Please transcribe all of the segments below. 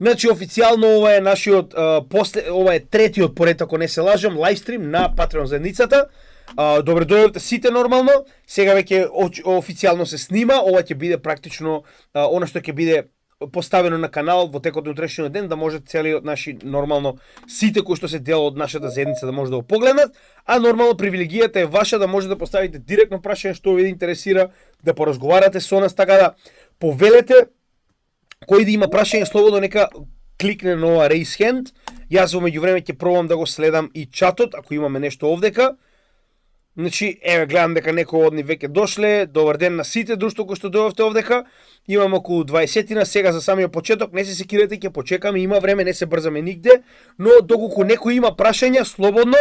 Значи официјално ова е нашиот ова е третиот поред, ако не се лажам, лајвстрим на Patreon заедницата. Добре дојдовте сите нормално. Сега веќе официјално се снима, ова ќе биде практично она што ќе биде поставено на каналот во текот на утрешниот ден, да може целиот наши нормално сите кои што се дел од нашата заедница да може да го погледнат, а нормално привилегијата е ваша да може да поставите директно прашање што ви интересира, да поразговарате со нас, така да повелете кој да има прашање слободно нека кликне на ова raise hand. Јас во меѓувреме ќе пробам да го следам и чатот ако имаме нешто овдека. Значи, еве гледам дека некои од нив веќе дошле. Добар ден на сите друштво кои што дојдовте овдека. Имам околу 20-тина сега за самиот почеток. Не се секирате, ќе почекаме, има време, не се брзаме нигде, но доколку некој има прашања слободно,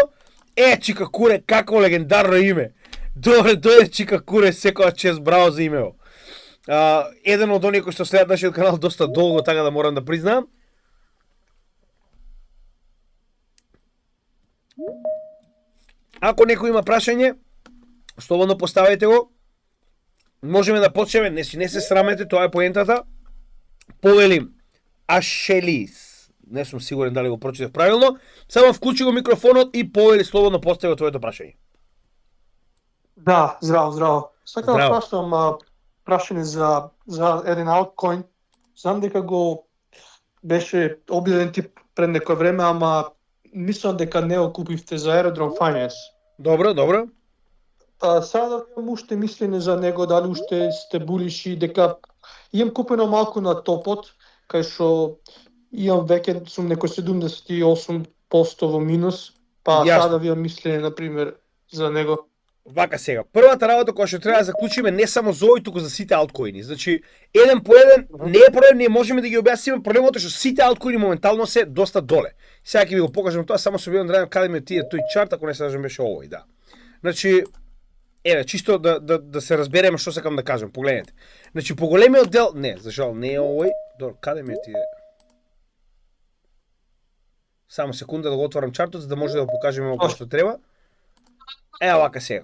Чика Куре, какво легендарно име. Добре, дојде Чика Куре, секоја чест, браво за имео. Еден од оние кои што следат нашиот канал доста долго, така да морам да признаам. Ако некој има прашање, слободно поставете го. Можеме да почнеме, не се срамете, тоа е поентата. Повелим Ашелис. Не сум сигурен дали го прочитав правилно. Само вклучи го микрофонот и повели слободно постави твоето прашање. Да, здраво. Сакам да прашам прашање за еден алткоин. Знам дека го беше објавен тип пред некој време, ама мислам дека не го купивте за Aerodrome Finance. Добро. Сега да имам уште мислење за него, дали уште сте булиши, дека имам купено малку на топот, кај што имам веќе сум некој 78% во минус, па сега да ви имам мислење, например, за него. Вака сега, првата работа која што треба да заклучиме не само за овој, туку за сите алткоини. Значи, еден по еден не е проблем, ние можеме да ги објасниме проблемот е што сите алткоини моментално се доста доле. Сега ќе ви го покажам тоа, само се видам да каде ми тие тој чарт, ако не се лажам беше овој, да. Значи, еве, чисто да се разбереме што сакам да кажам, погледнете. Значи, по големиот дел, не, за жал не е овој. Каде ми тие? Само секунда да го отворам чартот за да може да го покажеме ово што треба. Ева вака сега.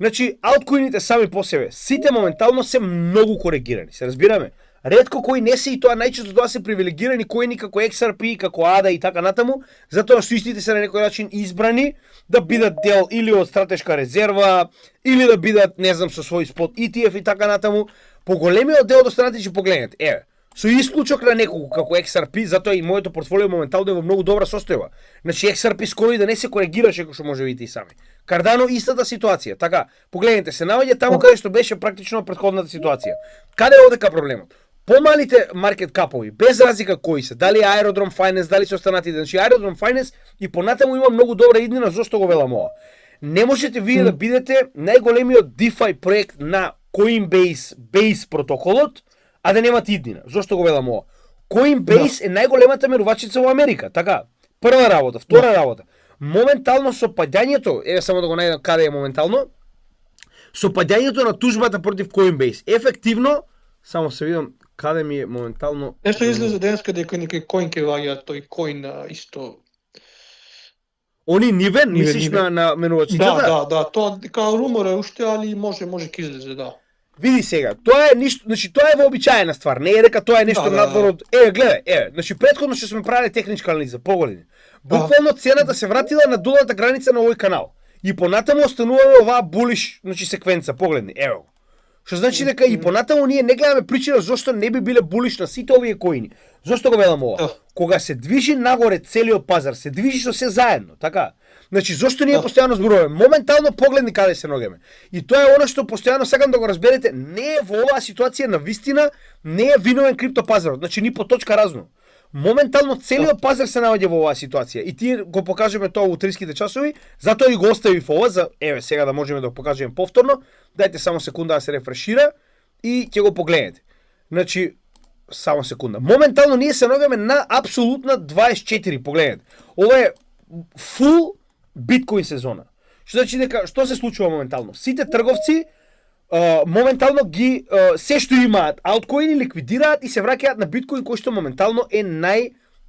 Значи, алткоините сами по себе, сите моментално се многу коригирани, се разбираме? Ретко кои не се и тоа најчесто тоа се привилегирани коини како XRP, како ADA и така натаму, затоа што истите се на некој начин избрани да бидат дел или од стратешка резерва, или да бидат, не знам, со свој спот ETF и така натаму. По големиот дел од останатите ќе погледнете. Еве, со исклучок на неколку како XRP, затоа и моето портфолио моментално е во многу добра состојба. Значи XRP скоро и да не се коригираше, како што може видите и сами. Cardano истата ситуација. Така, погледнете, се наоѓа таму каде што беше практично претходната ситуација. Каде е овдека проблемот? Помалите маркет капови, без разлика кои се, дали Aerodrome Finance, дали се останатите, значи Aerodrome Finance и понатаму има многу добра иднина, зошто го велам ова. Не можете вие да бидете најголемиот DeFi проект на Coinbase Base протоколот, а да немате иднина. Зошто го велам ова? Coinbase е најголемата мерувачица во Америка, така. Прва работа, втора работа. Моментално со падањето, еве само да го најдам каде е моментално, со падањето на тужбата против Coinbase, ефективно, само се видам каде ми е моментално... Нешто излезе денеска дека некој коин ке ваѓа тој коин исто... Они нивен, мислиш на менувачицата? Да, тоа као румор е уште, али може ке излезе, да. Види сега, тоа е ништо, значи тоа е вообичаена ствар, не е дека тоа е нешто надвор од... Гледај, значи претходно што сме правиле техничка анализа, поголини. Буквално цената се вратила на долната граница на овој канал. И понатаму остануваме оваа булиш, значи секвенца, погледни, ево. Што значи дека и понатаму ние не гледаме причина зошто не би биле булиш на сите овие коини. Зошто го велам ова? Кога се движи нагоре целиот пазар, се движи со се заедно, така? Значи зошто ние постојано зборуваме? Моментално погледни каде се ногеме. И тоа е она што постојано сакам да го разберете, не е во оваа ситуација на вистина, не е виновен криптопазарот, значи ни по точка разно. Моментално целиот пазар се наоѓа во оваа ситуација и тие го покажеме тоа во утринските часови, затоа и го оставив ова за еве сега да можеме да го покажеме повторно. Дајте само секунда да се рефрешира и ќе го погледнете. Значи само секунда. Моментално ние се наоѓаме на апсолутна 24, погледнете. Ова е фул биткоин сезона. Што значи дека што се случува моментално? Сите трговци моментално ги се што имаат алткоини ликвидираат и се враќаат на биткоин кој што моментално е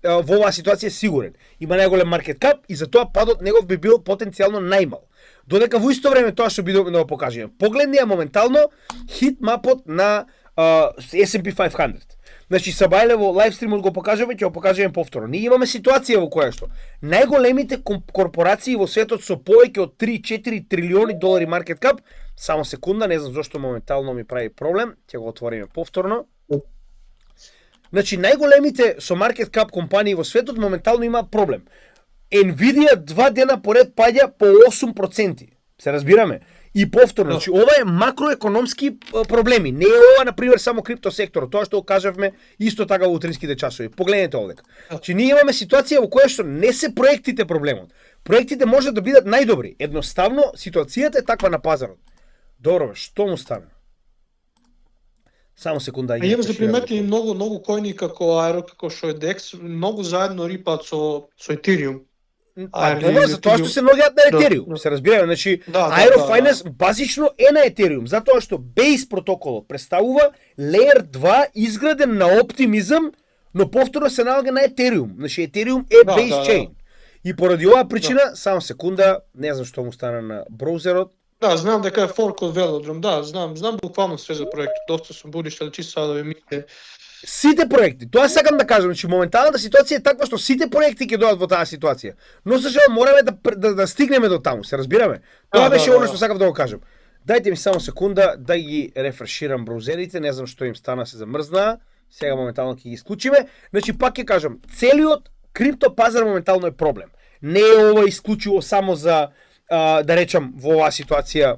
во оваа ситуација сигурен. Има најголем маркет кап и затоа падот негов би бил потенцијално најмал. Додека во исто време тоа што бидовме да го покажеме. Погледни ја моментално хит мапот на S&P 500. Значи Сабајле во лајвстримот го покажаме, ќе го покажеме повторно. Ние имаме ситуација во која што најголемите корпорации во светот со повеќе од 3-4 трилиони долари маркет кап, само секунда, не знам зошто моментално ми прави проблем, ќе го отвориме повторно. Значи најголемите со маркет кап компании во светот моментално имаат проблем. Nvidia 2 дена поред паѓа по 8%. Се разбираме? И повторно, значи ова е макроекономски проблеми. Не е ова, например, само крипто секторот. Тоа што го кажавме исто така во утринските часови. Погледнете овде. Значи ние имаме ситуација во која што не се проектите проблемот. Проектите може да бидат најдобри. Едноставно ситуацијата е таква на пазарот. Добро, што му стана? Само секунда. Имам за примети многу којни како Аеро, како што е DEX, многу заедно рипаат со Ethereum. Добро, за тоа што се ногиат на Ethereum, се разбираме, значи Aero Finance базично е на Ethereum, затоа што Base протоколот представува Layer 2 изграден на оптимизам, но повторно се налага на Ethereum. Значи Ethereum е Base Chain. И поради оваа причина, само секунда, не знам што му стана на браузерот. Да, знам дека е форк од Velodrome, знам буквално све за проектот, доста сум будиште, чисто сега да ви мислите. Сите проекти, тоа сакам да кажам, значи моменталната ситуација е таква што сите проекти ќе дојдат во таа ситуација. Но за жал мораме да стигнеме до таму, се разбираме? Тоа беше она што сакав да го кажам. Дајте ми само секунда да ги рефреширам браузерите, не знам што им стана, се замрзнаа. Сега моментално ќе ги исклучиме. Значи пак ќе кажам, целиот крипто пазар моментално е проблем. Не е ова исклучиво само за да речам во оваа ситуација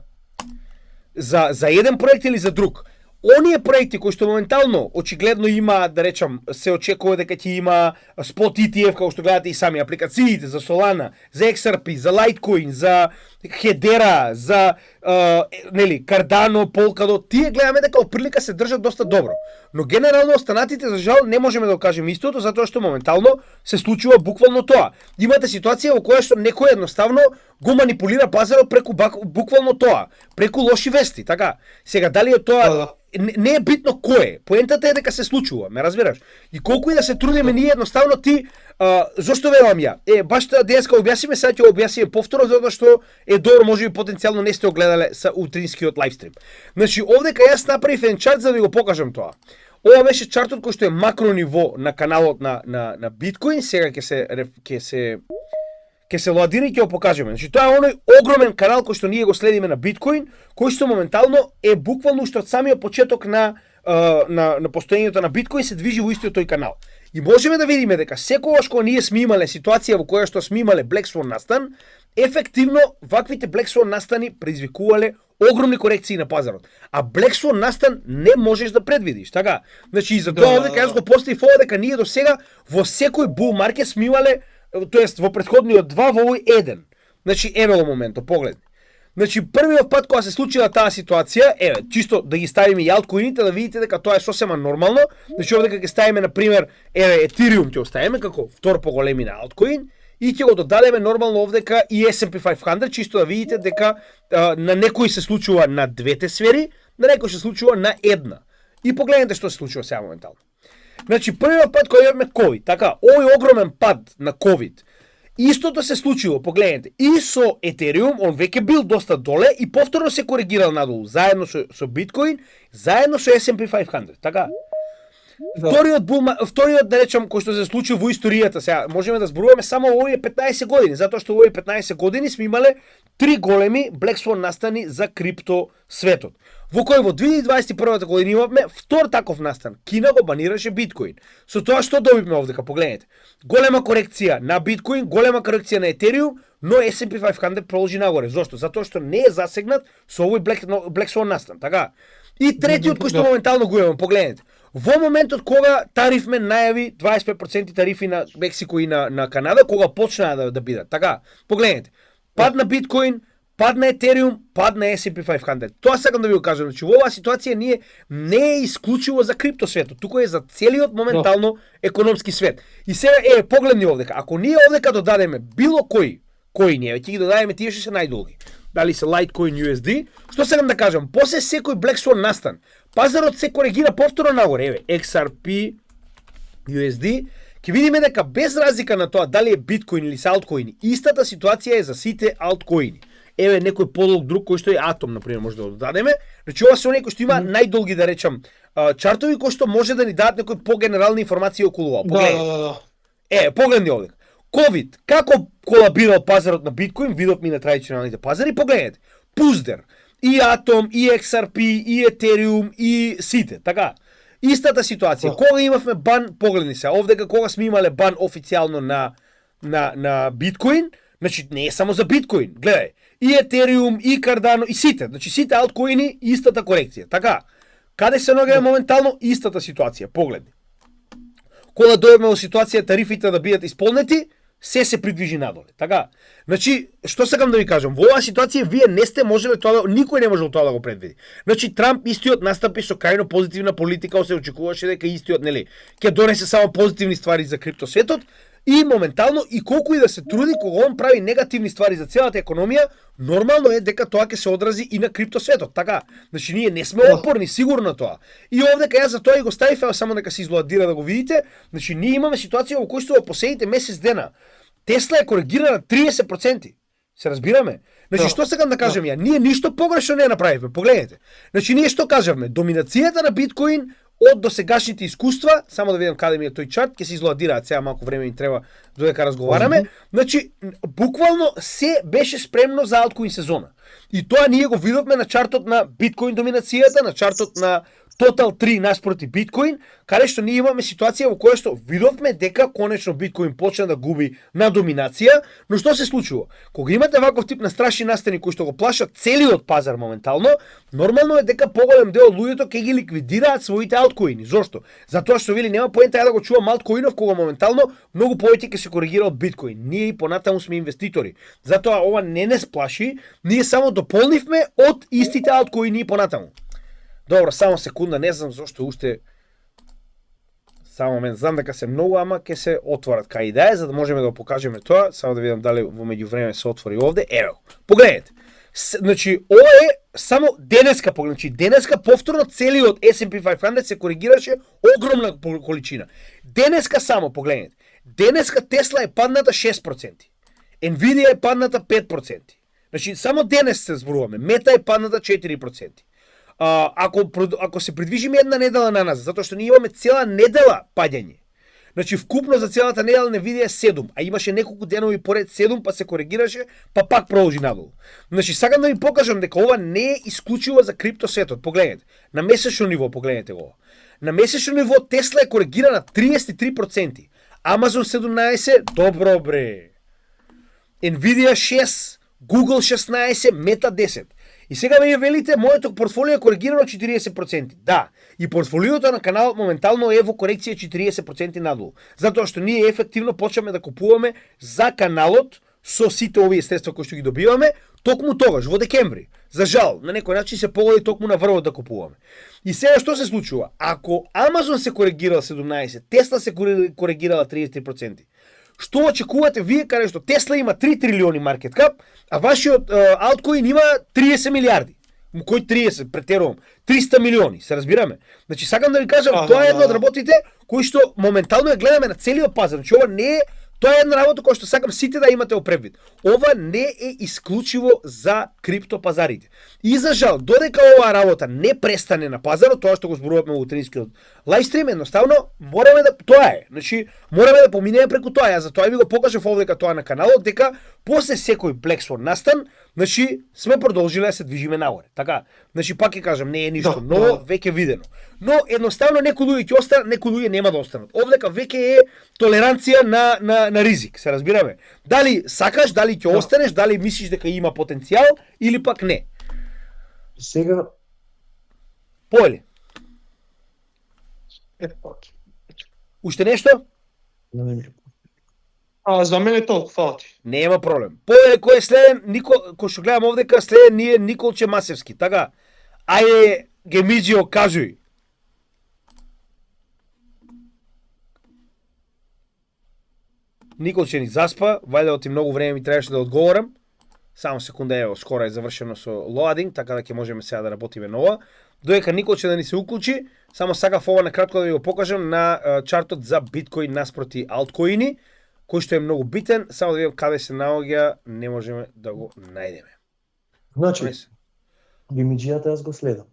за еден проект или за друг. Оние проекти кои што моментално очигледно има, да речам, се очекува дека ќе има спот ETF, како што гледате и сами, апликациите за Solana, за XRP, за Litecoin, за Hedera, за Cardano, Polkadot, тие гледаме дека оприлика се држат доста добро. Но генерално останатите, за жал, не можеме да го кажеме истото, затоа што моментално се случува буквално тоа. Имате ситуација во која што некој едноставно го манипулира пазарот преку буквално тоа, преку лоши вести, така. Сега дали е тоа не е битно кој е. Поентата е дека се случува, ме разбираш? И колку и да се трудиме ние едноставно ти зошто верувам ја? Баш тоа денеска објасниме, сега ќе објасниме повторно затоа што е добро, можеби потенцијално не сте го гледале са утринскиот лајвстрим. Значи овдека јас направив еден чарт за да ви го покажам тоа. Ова беше чартот кој што е макро ниво на каналот на Биткоин, сега ќе се ладира и ќе го покажеме. Значи тоа е оној огромен канал кој што ние го следиме на Биткоин, кој што моментално е буквално уште од самиот почеток на постоењето на Биткоин се движи во истиот тој канал. И можеме да видиме дека секогаш кога ние сме имале ситуација во која што сме имале Black Swan настан, ефективно ваквите Black Swan настани предизвикувале огромни корекции на пазарот. А Black Swan настан не можеш да предвидиш, така? Значи и за тоа овдека јас го поставив ова дека ние до сега во секој bull market сме имале, тоест во претходниот 2, во овој 1. Значи еве го моментот, погледни. Значи првиот пат кога се случила таа ситуација, еве, чисто да ги ставиме и алткоините да видите дека тоа е сосема нормално. Значи овдека ќе ставиме на пример, еве Ethereum ќе оставиме како втор поголемина алткоин и ќе го додадеме нормално овдека и S&P 500, чисто да видите дека на некој се случува на двете сфери, на некој се случува на една. И погледнете што се случува сега моментално. Значи првиот пат кога имаме COVID, така, овој огромен пад на COVID, истото се случило, погледнете, и со Ethereum, он веќе бил доста доле и повторно се коригирал надолу, заедно со Bitcoin, заедно со S&P 500, така? Вториот, да речам, кој што се случи во историјата, сега можеме да зборуваме само во овие 15 години, затоа што во овие 15 години сме имале 3 големи Black Swan настани за крипто светот. Во кој во 2021 година имавме втор таков настан. Кина го банираше биткоин. Со тоа што добивме овдека, погледнете. Голема корекција на биткоин, голема корекција на Ethereum, но S&P 500 продолжи нагоре. Зошто? Затоа што не е засегнат со овој Black Swan настан, така? И третиот кој што моментално го имаме, погледнете. Во моментот кога тарифме најави 25% тарифи на Мексико и на Канада, кога почнаа да бидат, така? Погледнете. Пад на биткоин, пад на Ethereum, пад на S&P 500. Тоа сакам да ви го кажам, значи во оваа ситуација ние не е исклучиво за крипто светот, туку е за целиот моментално економски свет. И сега погледни овдека, ако ние овдека додадеме било кој коини, ќе ги додадеме тие што се најдолги. Дали се Litecoin USD, што сакам да кажам, после секој Black Swan настан, пазарот се коригира повторно нагоре, еве XRP USD, ќе видиме дека без разлика на тоа дали е биткоин или се алткоини, истата ситуација е за сите алткоини. Еве некој подолг друг кој што е Атом, на пример, може да го додадеме. Значи ова се оние кои што има најдолги, да речам, чартови кои што може да ни дадат некои погенерални информации околу ова. Да. Погледни овде. COVID, како колабирал пазарот на биткоин, видовме и на традиционалните пазари, погледнете. Пуздер, и Атом, и XRP, и Ethereum, и сите, така. Истата ситуација. Кога имавме бан, погледни се, овдека кога сме имале бан официјално на биткоин, значи не е само за биткоин, гледај. И Ethereum, и Cardano, и сите, значи сите алткоини, истата корекција, така. Каде се наоѓаме моментално? Истата ситуација, погледни. Кога дојдеме во ситуација тарифите да бидат исполнети, се придвижи надоле, така? Значи, што сакам да ви кажам, во оваа ситуација вие не сте можеле тоа, никој не можел тоа да го предвиди. Значи, Трамп истиот настапи со крајно позитивна политика, се очекуваше дека истиот, нели, ќе донесе само позитивни ствари за криптосветот, и моментално, и колку и да се труди, кога он прави негативни ствари за целата економија, нормално е дека тоа ќе се одрази и на криптосветот, така? Значи, ние не сме опорни, сигурно тоа. И овдека јас за тоа и го ставив, само дека се излоадира да го видите, значи, ние имаме ситуација во кој што во последните месец дена Тесла е коригирана 30%. Се разбираме? Значи, што сакам да кажем ја? Ние ништо погрешно не направивме, погледнете. Значи, ние што кажавме? Доминацијата на биткоин од досегашните искуства, само да видам каде ми е тој чарт, ќе се излоадираат, сега малку време ми треба додека разговараме. Значи, буквално се беше спремно за алткоин сезона. И тоа ние го видовме на чартот на биткоин доминацијата, на чартот на Total 3 наспроти биткоин, каде што ние имаме ситуација во која што видовме дека конечно биткоин почна да губи на доминација, но што се случува? Кога имате ваков тип на страшни настани кои што го плашат целиот пазар моментално, нормално е дека поголем дел од луѓето ќе ги ликвидираат своите алткоини. Зошто? Затоа што вели нема поента да го чувам алткоинов кога моментално многу повеќе ќе се коригира од биткоин. Ние и понатаму сме инвеститори. Затоа ова не сплаши, ние само дополнивме од истите алткоини и понатаму. Добро, само секунда, не знам зошто уште само момент, знам дека се многу, ама ќе се отворат кај идеја за да можеме да го покажеме тоа, само да видам дали во меѓувреме се отвори овде. Ево, погледнете. Значи, ова е само денеска, значи денеска повторно целиот S&P 500 се коригираше огромна количина. Денеска само, погледнете. Денеска Тесла е падната 6%. Nvidia е падната 5%. Значи, само денес се зборуваме. Мета е падната 4%. Ако се придвижиме една недела на нас, затоа што ние имаме цела недела паѓање. Значи вкупно за целата недела не видеа 7, а имаше неколку денови поред 7, па се коригираше, па пак продолжи надолу. Значи сакам да ви покажам дека ова не е исклучиво за криптосветот. Погледнете, на месечно ниво погледнете го. На месечно ниво Тесла е коригирана 33%, Amazon 17, добро бре. Nvidia 6, Google 16, Meta 10. И сега вие велите, моето портфолио е коригирано 40%. Да, и портфолиото на каналот моментално е во корекција 40% надолу. Затоа што ние ефективно почваме да купуваме за каналот со сите овие средства кои што ги добиваме, токму тогаш, во декември. За жал, на некој начин се погоди токму на врвот да купуваме. И сега што се случува? Ако Amazon се коригирал 17%, Tesla се коригирала 33%, што очекувате вие каде што Тесла има 3 трилиони маркет кап, а вашиот алткоин има 30 милиарди? Кој 30, претерувам, 300 милиони, се разбираме? Значи сакам да ви кажам, тоа е едно од работите кои што моментално ја гледаме на целиот пазар. Значи ова не е, тоа е една работа која што сакам сите да имате опредвид. Ова не е исклучиво за криптопазарите. И за жал, додека оваа работа не престане на пазарот, тоа што го зборувавме во утринскиот лајвстрим, едноставно мораме да тоа е. Значи мораме да поминеме преку тоа. Ја затоа ви го покажав овдека тоа на каналот дека после секој Black Swan настан, значи сме продолжиле да се движиме нагоре. Така, значи пак ќе кажам, не е ништо ново, веќе видено. Но едноставно некои луѓе ќе останат, некои луѓе нема да останат. Овдека веќе е толеранција на ризик, се разбираме. Дали сакаш, дали ќе останеш, дали мислиш дека има потенцијал или пак не. Сега Поели. Уште нешто? За мене толку, фала ти. Нема проблем. Поели кој е следен, кој што гледам овдека, следен ние Николче Масевски, така? Ајде, Гемиџио, кажуј. Николче ни заспа, вајде оти многу време ми требаше да одговорам. Само секунда, ево, скоро е завршено со лоадинг, така да ќе можеме сега да работиме на ова. Доека Николче да ни се уклучи, само сакав ова на кратко да ви го покажам на чартот за биткоин наспроти алткоини, кој што е многу битен, само да видам каде се наоѓа, не можеме да го најдеме. Значи, Гемиџијата јас го следам.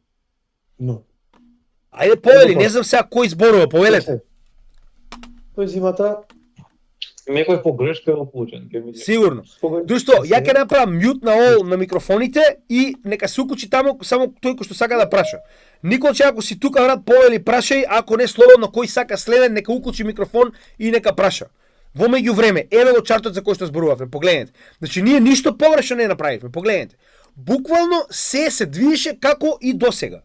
Но Ајде повели, не знам сега кој зборува, повелете. Тој зимата некој погрешка е оклучен, ќе видиме. Сигурно. Душто, ја ќе направам мјут на ол на микрофоните и нека се укучи таму само тој кој што сака да праша. Николче, ако си тука, брат, повели, прашај, ако не слободно кој сака следен, нека укучи микрофон и нека праша. Во меѓувреме, еве го чартот за кој што зборувавме, погледнете. Значи ние ништо погрешно не направивме, погледнете. Буквално се движеше како и досега.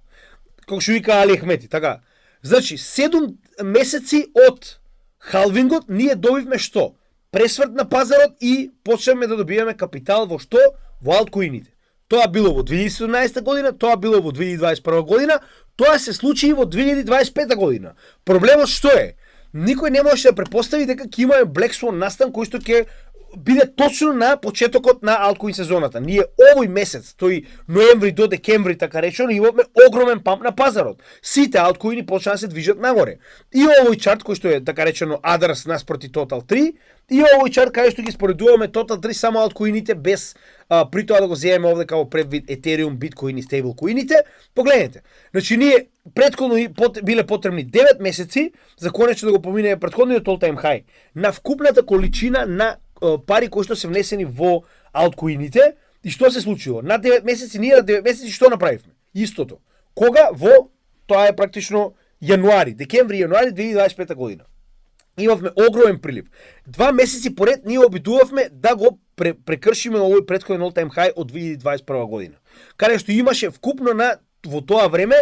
Како што вика Али Ахмети, така. Значи 7 месеци од халвингот ние добивме што? Пресврт на пазарот и почнеме да добиваме капитал во што? Во алткоините. Тоа било во 2017 година, тоа било во 2021 година, тоа се случи и во 2025 година. Проблемот што е? Никој не можеше да препостави дека ќе имаме Black Swan настан кој што ќе биде точно на почетокот на алткоин сезоната. Ние овој месец, тој ноември до декември, така речено, имавме огромен памп на пазарот. Сите алткоини почнаа да се движат нагоре. И овој чарт кој што е, така речено, Адрас наспроти Total 3, и овој чарт кај што ги споредуваме Total 3 само алткоините без при тоа да го земеме овде како предвид Ethereum, Bitcoin и стейблкоините. Погледнете. Значи ние претходно биле потребни 9 месеци за конечно да го поминеме претходниот all-time high на вкупната количина на пари кои што се внесени во алткоините. И што се случило? На 9 месеци, ние на 9 месеци што направивме? Истото. Кога? Во, тоа е практично јануари, декември, јануари 2025 година. Имавме огромен прилив. 2 месеци поред ние обидувавме да го прекршиме овој претходен all-time high од 2021 година. Каде што имаше вкупно во тоа време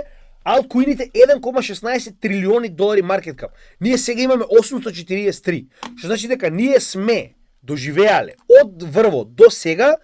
алткоините 1,16 трилиони долари маркет кап. Ние сега имаме 843. Што значи дека ние сме доживеале од врвот до сега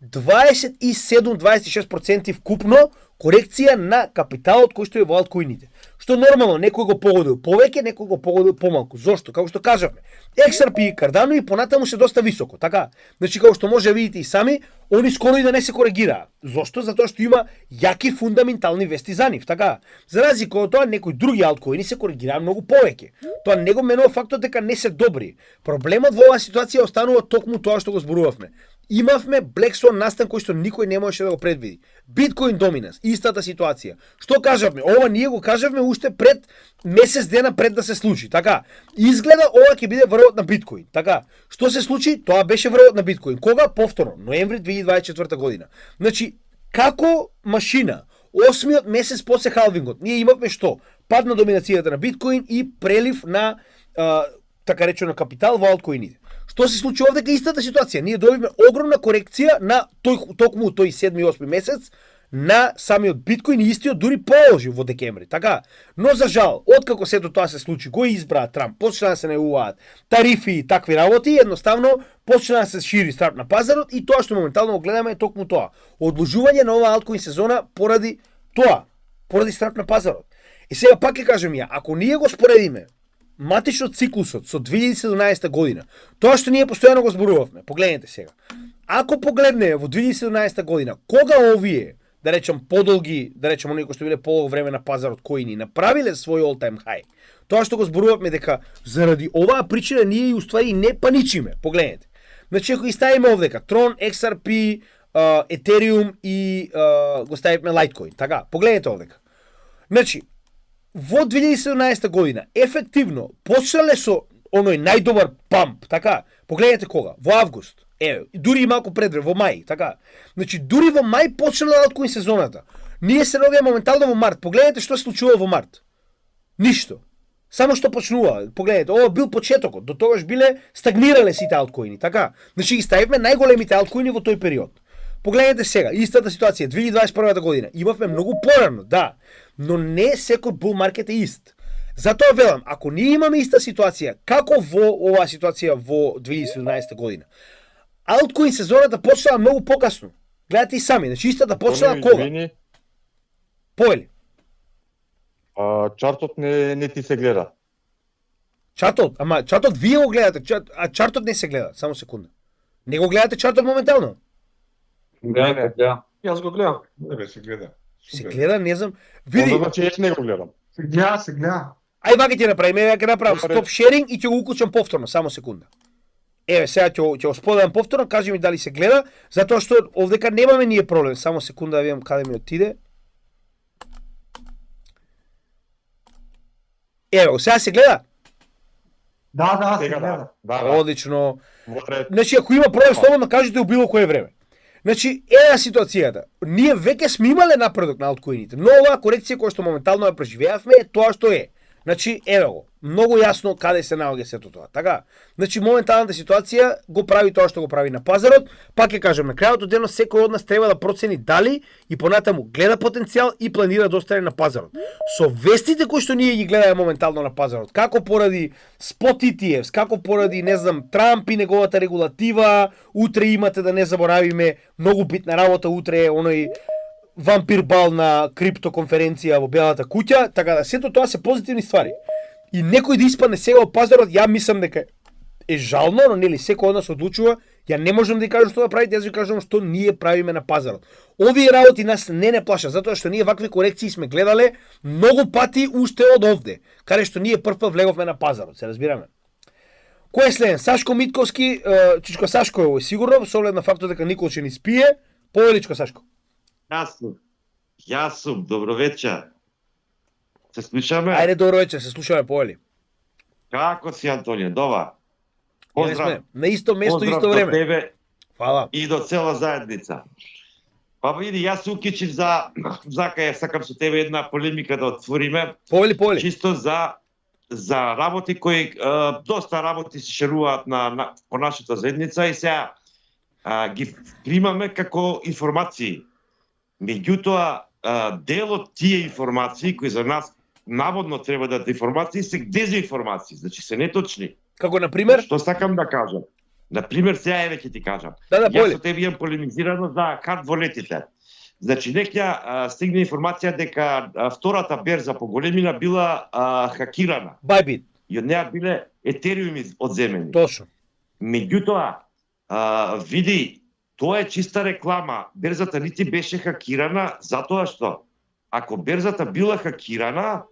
27-26% вкупно корекција на капиталот кој што е во алткоините. Што нормално некој го погодил повеќе, некој го погодил помалку. Зошто? Како што кажавме, XRP и Cardano и понатаму се доста високо, така? Значи како што може да видите и сами, они скоро и да не се коригираат. Зошто? Затоа што има јаки фундаментални вести за нив, така? За разлика од тоа, некои други алткоини се коригираат многу повеќе. Тоа не го менува фактот дека не се добри. Проблемот во оваа ситуација останува токму тоа што го зборувавме. Имавме Black Swan настан кој што никој не можеше да го предвиди. Bitcoin Dominance, истата ситуација. Што кажавме? Ова ние го кажавме уште пред месец дена пред да се случи, така? Изгледа ова ќе биде врвот на Биткоин, така? Што се случи? Тоа беше врвот на Биткоин. Кога? Повторно, ноември 2024 година. Значи, како машина, 8-миот месец после халвингот, ние имавме што? Пад на доминацијата на Биткоин и прелив на така речено капитал во алткоините. Што се случи овде кај истата ситуација? Ние добивме огромна корекција на токму тој 7 и 8 месец на самиот биткоин и истиот дури положи во декември, така? Но за жал, откако сето тоа се случи, го избраа Трамп, почна да се најуваат тарифи и такви работи, едноставно почна да се шири страп на пазарот и тоа што моментално го гледаме е токму тоа. Одложување на оваа алткоин сезона поради тоа, поради страп на пазарот. И сега пак ќе кажем ја, ако ние го споредиме матичот циклусот со 2017 година, тоа што ние постојано го зборувавме, погледнете сега. Ако погледнеме во 2017 година, кога овие, да речем подолги, да речем оние кои што биле подолго време на пазарот коини направиле свој all-time high, тоа што го зборувавме дека заради оваа причина ние и уствари не паничиме, погледнете. Значи ако и ставиме овдека Tron, XRP, Ethereum и го ставиме Litecoin, така, погледнете овдека. Значи, во 2017 година, ефективно, почнале со оној најдобар памп, така, погледнете кога, во август, дури и малку предвре, во мај, така. Значи, дури во мај почнала алткоин сезоната. Ние се наоѓаме моментално во март. Погледнете што се случува во март. Ништо. Само што почнува. Погледнете, ова бил почетокот. До тогаш биле стагнирале сите алткоини, така. Значи, ги ставивме најголемите алткоини во тој период. Погледнете сега, истата ситуација, 2021 година. Имавме многу порано, да. Но не секој bull market е ист. Затоа велам, ако ние имаме иста ситуација, како во оваа ситуација во 2017 година, алткоин сезоната почнала многу покасно. Гледате и сами, значи истата почнала кога? Поели. Чартот не ти се гледа. Чартот вие го гледате, а чартот не се гледа, само секунда. Не го гледате чартот моментално? Не. Јас го гледам. Не се гледа. Се гледа, не знам. Види. Значи јас не го гледам. Се гледа. Ај вака ќе направиме, ја ќе направам стоп шеринг и ќе го укучам повторно, само секунда. Еве, сега ќе го споделам повторно, кажи ми дали се гледа, затоа што овдека немаме ние проблем. Само секунда да видам каде ми отиде. Ево, сега се гледа? Да, се Сега гледа. да. Одлично. Може Значи, ако има проблем, слободно кажете у било кое време. Значи, еа ситуацијата. Ние веќе сме имале напредок на алткоините, но оваа корекција која што моментално ја преживеавме е тоа што е. Значи, еве го, многу јасно каде се наоѓа сето тоа. Така? Значи, моменталната ситуација го прави тоа што го прави на пазарот. Пак ќе кажем, на крајот од денот секој од нас треба да процени дали и понатаму гледа потенцијал и планира да остане на пазарот. Со вестите кои што ние ги гледаме моментално на пазарот, како поради спот ETFs, како поради, не знам, Трамп и неговата регулатива, утре имате да не заборавиме многу битна работа, утре е оној вампир бал на криптоконференција во Белата куќа, така да сето тоа се позитивни ствари. И некој да испадне сега од пазарот, ја мислам дека е жално, но нели секој од нас одлучува, ја не можам да ја кажам што да правите, јас ви кажам што ние правиме на пазарот. Овие работи нас не плашат, затоа што ние вакви корекции сме гледале многу пати уште од овде, каде што ние прв пат влеговме на пазарот, се разбираме. Кој е следен? Сашко Митковски, Чичко Сашко е овој сигурно, со оглед на фактот дека Никол ќе ни спие. Повеличко Сашко. Јас сум, добро вечер. Се слушаме? Ајде, добро вечер, се слушаме, повели. Како си, Антонија? Добар. Еве сме на исто место, поздрав исто до време. тебе Фала. и до цела заедница. Па види, јас се укичив за кај сакам со тебе една полемика да отвориме, Повели. чисто за работи кои доста работи се шеруваат по нашата заедница и сега ги примаме како информации. Меѓутоа, дел од тие информации кои за нас наводно треба да информации се дезинформации, значи се неточни. Како на пример? Што сакам да кажам? На пример, сега еве ќе ти кажам. Да, Јас повели. со тебе имам полемизирано за хард волетите. Значи, некја стигне информација дека втората берза по големина била хакирана. Bybit. И од неа биле етериуми одземени. Точно. Меѓутоа, види, тоа е чиста реклама. Берзата нити беше хакирана, затоа што ако берзата била хакирана,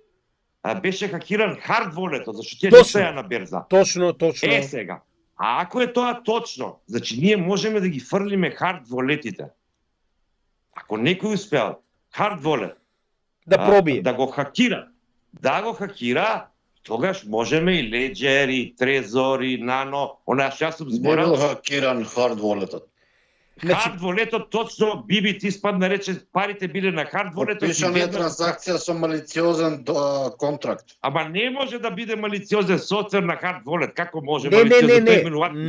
беше хакиран хард волетот, зашто тие не Точно. стоја на берза. Точно. Е сега, а ако е тоа точно, значи ние можеме да ги фрлиме хард волетите. Ако некој успеал хард волет Да пробие. да го хакира, тогаш можеме и Ledger, и Trezor, и Nano, она што јас сум Не бил зборал. хакиран хард волетот. Значи, Хард волетот точно BBT испадна рече парите биле на хард волетот. Подпишана е транзакција со малициозен контракт. Ама не може да биде малициозен софтвер на хард волет. Како може не малициозен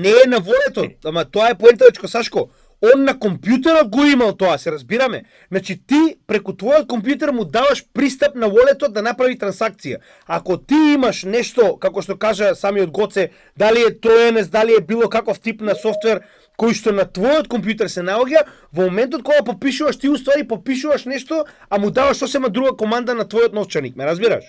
не е на волетот, ама тоа е поентата, Сашко. Он на компјутерот го имал тоа, се разбираме. Значи ти преку твојот компјутер му даваш пристап на волетот да направи трансакција. Ако ти имаш нешто, како што кажа самиот Гоце, дали е троенец, дали е било каков тип на софтвер кој што на твојот компјутер се наоѓа, во моментот кога попишуваш, ти уствари попишуваш нешто, а му даваш сосема друга команда на твојот новчаник, ме разбираш?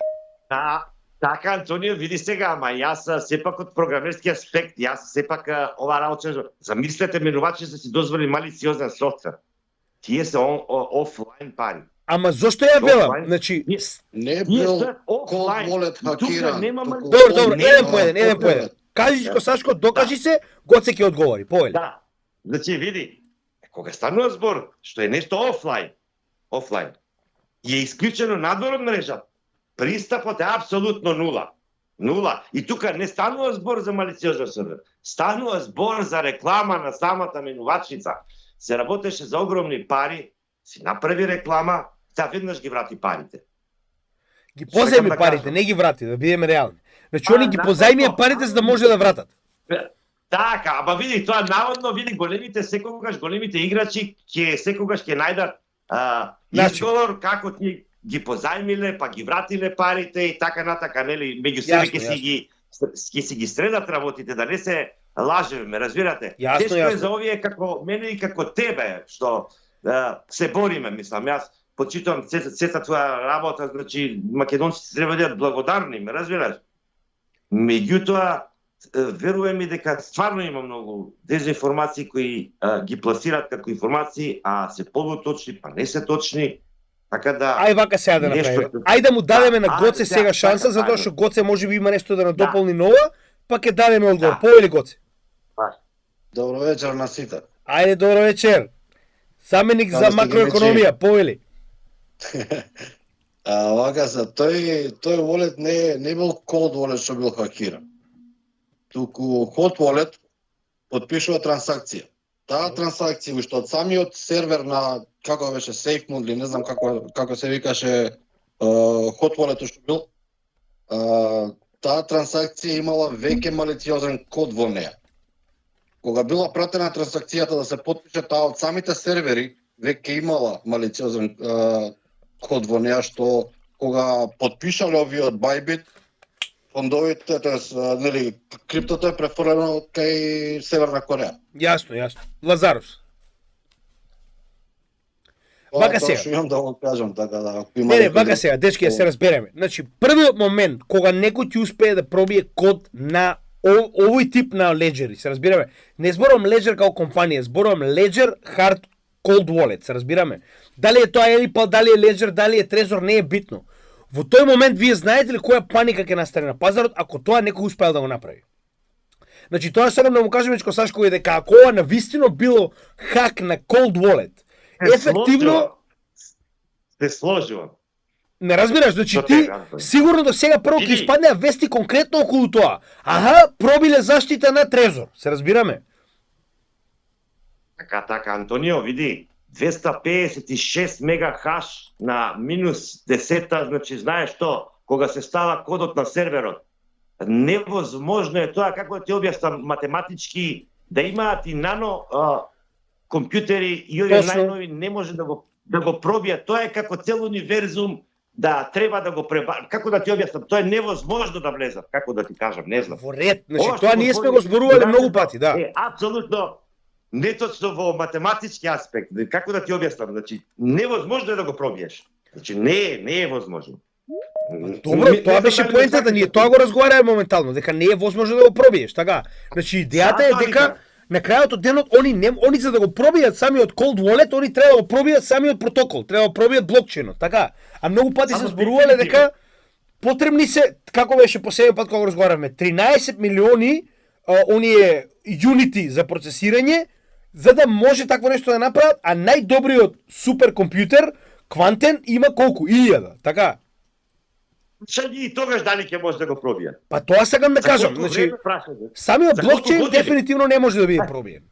Да, така, Антонио, види сега, ама јас сепак од програмерски аспект, јас сепак ова работа, замислете менувачи да си дозволи малициозен софтвер. Тие се офлайн пари. Ама зошто ја велам? Офлайн. Значи, Не Тие бил се код офлайн. волет И тука хакиран. нема туку добро, код еден нема по еден. волет. Кажи Сашко, докажи се, Гоце ќе одговори. Повели. Да. Значи, види, кога станува збор што е нешто офлайн, е исклучено надвор од мрежа, пристапот е апсолутно нула. И тука не станува збор за малициозен сервер, станува збор за реклама на самата менувачница. Се работеше за огромни пари, си направи реклама, та веднаш ги врати парите. Ги позајми да парите, кажам. не ги врати, да бидеме реални. Значи они ги да, позајмија да, парите за да може да вратат. Така, ама види, тоа наводно, види, големите играчи секогаш ќе најдат Начин. изговор како ти ги позајмиле, па ги вратиле парите и така натака, нели, меѓу себе ќе си ги средат работите, да не се лажеме, ме разбирате? Јасно, Тешко е јасно. за овие како мене и како тебе, што се бориме, мислам, јас почитувам сета твоја работа, значи македонците треба да бидат благодарни, ме разбираш? Меѓутоа, верувам и дека стварно има многу дезинформации кои ги пласираат како информации, а се полуточни, па не се точни. Така да Ај вака сега да нешто направиме. што- Ај да му дадеме на Да, Гоце ајде, сега така, шанса, така, затоа ајде. што Гоце можеби има нешто да надополни Да. нова, па ќе дадеме одговор. Да. Повели Гоце. Добро вечер на сите. Ајде, добро вечер. Заменик Како за сте ги макроекономија, повели. Вака за тој wallet не бил cold wallet што бил хакиран. Туку hot wallet потпишува трансакција. Таа трансакција уште од самиот сервер на како беше SafeMoon или не знам како се викаше hot wallet што бил. Таа трансакција имала веќе малициозен код во неа. Кога била пратена трансакцијата да се потпише, таа од самите сервери веќе имала малициозен код во неа, што кога потпишале овие од Bybit, фондовите, нели, криптото е префрлено кај Северна Кореја. Јасно. Лазарус. Вака сега. Што имам да го кажам, така да, ако има... Не, вака сега, дечки, да се разбереме. Значи, првиот момент кога некој ти успее да пробие код на овој тип на леџери, се разбираме. Не зборувам Ledger како компанија, зборувам Ledger Hard Cold Wallet, се разбираме. Дали е тоа Elipal, дали е Ledger, дали е Trezor, не е битно. Во тој момент вие знаете ли која паника ќе настане на пазарот ако тоа некој успеал да го направи? Значи, тоа сакам да му кажам Мичко Сашко дека ако ова навистина било хак на Cold Wallet, ефективно се сложува. не разбираш, значи ти сигурно до сега прво ќе испаднеа вести конкретно околу тоа. Аха, пробиле заштита на Трезор, се разбираме. Така, Антонио, види, 256 мега хаш на минус 10, значи знаеш што, кога се става кодот на серверот, невозможно е тоа, како да ти објаснам математички, да имаат и нано компјутери и овие најнови не може да го пробија. Тоа е како цел универзум да треба да го како да ти објаснам, тоа е невозможно да влезат, како да ти кажам, не знам. Во ред, значи тоа ние сме го зборувале многу пати, да. Е апсолутно неточно во математички аспект. Како да ти објаснам, значи невозможно е да го пробиеш. Значи не е возможно. Добро, тоа беше поентата, ние тоа го разговараме моментално, дека не е возможно да го пробиеш, така. Значи идејата е дека на крајот од денот они за да го пробијат самиот cold wallet, они треба да го пробијат самиот протокол, треба да пробијат блокчейнот, така. А многу пати се зборувале дека потребни се, како беше последниот пат кога разговаравме, 13 милиони оние юнити за процесирање за да може такво нешто да направат, а најдобриот суперкомпјутер квантен има колку? 1000, така. И тогаш дали ќе може да го пробија? Па тоа сакам да кажам, значи самиот блокчейн дефинитивно не може да биде пробиен.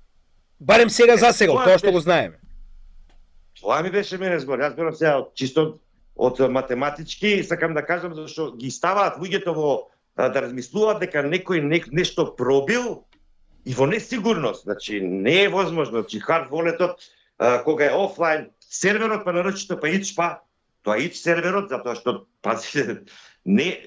Барем сега за сега, тоа што го знаеме. Тоа ми беше мене збор. Јас берам сега чисто од математички, сакам да кажам зашто ги ставаат луѓето во да размислуваат дека некој нешто пробил и во несигурност. Значи не е возможно, значи hard walletот кога е офлайн серверот па нарочито па ичпа тоа ич серверот, затоа што пази не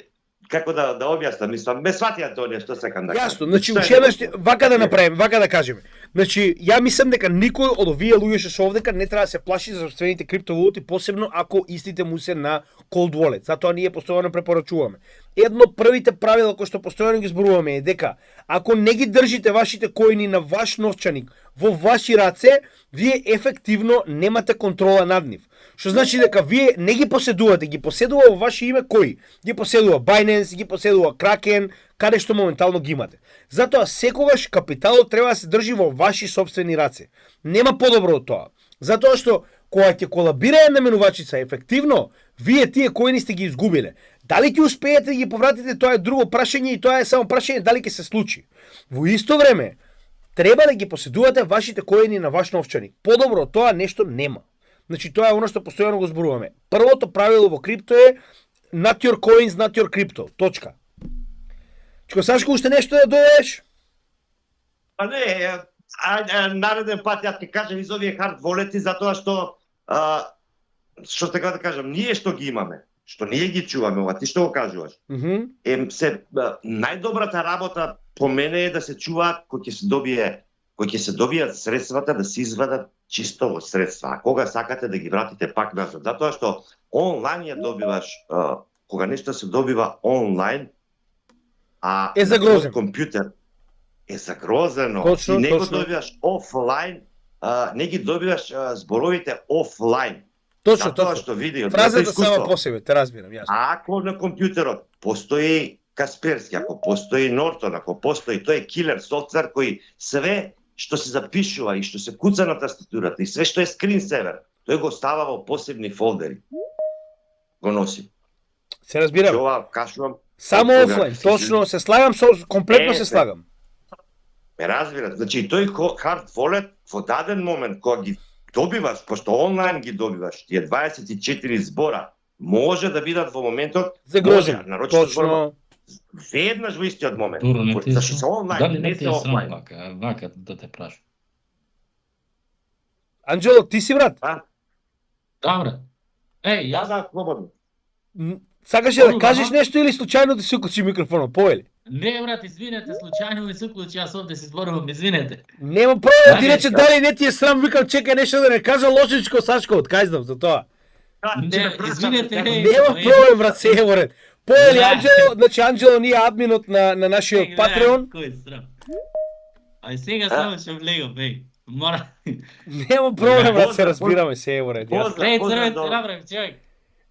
како да објаснам, мислам, ме сватија тоа нешто сакам да кажам. Јасно, значи ушеднаш вака да направиме, вака да кажеме. Значи ја мислам дека никој од овие луѓе што се овдека не треба да се плаши за собствените криптовалути, посебно ако истите му се на cold wallet. Затоа ние постојано препорачуваме. Едно од првите правила кои што постојано ги зборуваме е дека ако не ги држите вашите коини на ваш новчаник во ваши раце, вие ефективно немате контрола над нив. Што значи дека вие не ги поседувате, ги поседува во ваше име кој? Ги поседува Binance, ги поседува Kraken, каде што моментално ги имате. Затоа секогаш капиталот треба да се држи во ваши собствени раце. Нема подобро од тоа. Затоа што кога ќе колабира една менувачица ефективно, вие тие коини сте ги изгубиле. Дали ќе успеете да ги повратите, тоа е друго прашање и тоа е само прашање дали ќе се случи. Во исто време, треба да ги поседувате вашите коини на ваш новчаник. Подобро од тоа нешто нема. Значи тоа е оно што постојано го зборуваме. Првото правило во крипто е not your coins, not your crypto. Точка. Чко Сашко, уште нешто да додадеш? Па не, нареден пат јас ќе кажам из овие hard wallet-и затоа што така да кажам, ние што ги имаме, што ние ги чуваме, ова ти што го кажуваш. Најдобрата работа по мене е да се чуваат кој ќе се добијат средствата да се извадат чисто во средства. А кога сакате да ги вратите пак назад, затоа што онлайн ја добиваш, кога нешто се добива онлайн, а е загрозен компјутер е загрозено. Точно, и не го точно. добиваш офлайн, не ги добиваш зборовите офлайн. Точно, Затоа точно. што види од Фразата искуство. сама по себе, те разбирам, јасно. Ако на компјутерот постои Касперски, ако постои Нортон, ако постои тој килер софтвер кој све што се запишува и што се куца на тастатурата и све што е скринсевер, тој го става во посебни фолдери. го носим. Се разбирам. Ова кашнувам. Само кога офлайн, се точно, се слагам, комплетно се слагам. Ме разбират. Значи, тој hard wallet во даден момент, кога ги добиваш, пошто онлайн ги добиваш, тие 24 збора, може да бидат во моментот, Загрозен, нарочно зборам, точно. веднаш во истиот момент. Дуро, не ти Зашто се онлайн, Дали не не се ти е срам офлайн. вака да те прашам? Анđelo, ти си брат? Да, брат. Еј, Јас јас за слободно. Сакаш ли да Оно, кажеш ама. нешто или случајно ти се уклучи микрофонот, повели? не, брат, извинете, случајно ми се уклучи, јас овде се зборувам, извинете. Нема проблем, ти Ајде, рече дали не ти е срам, викам чекај нешто да не кажа лошичко, Сашко, откајздам за тоа. Не, извинете, еј. Нема проблем, брат, се е во ред. Повели Не. Анđelo, значи Анđelo ние админот на нашиот Еј, Патреон. Кој е срам? Ај сега само ќе влегам, еј. Мора. Нема проблем, брат, се Поздрав, разбираме, се е во ред. јасно. Поздрав, Еј, поздрав, црвен добро. се направи, човек.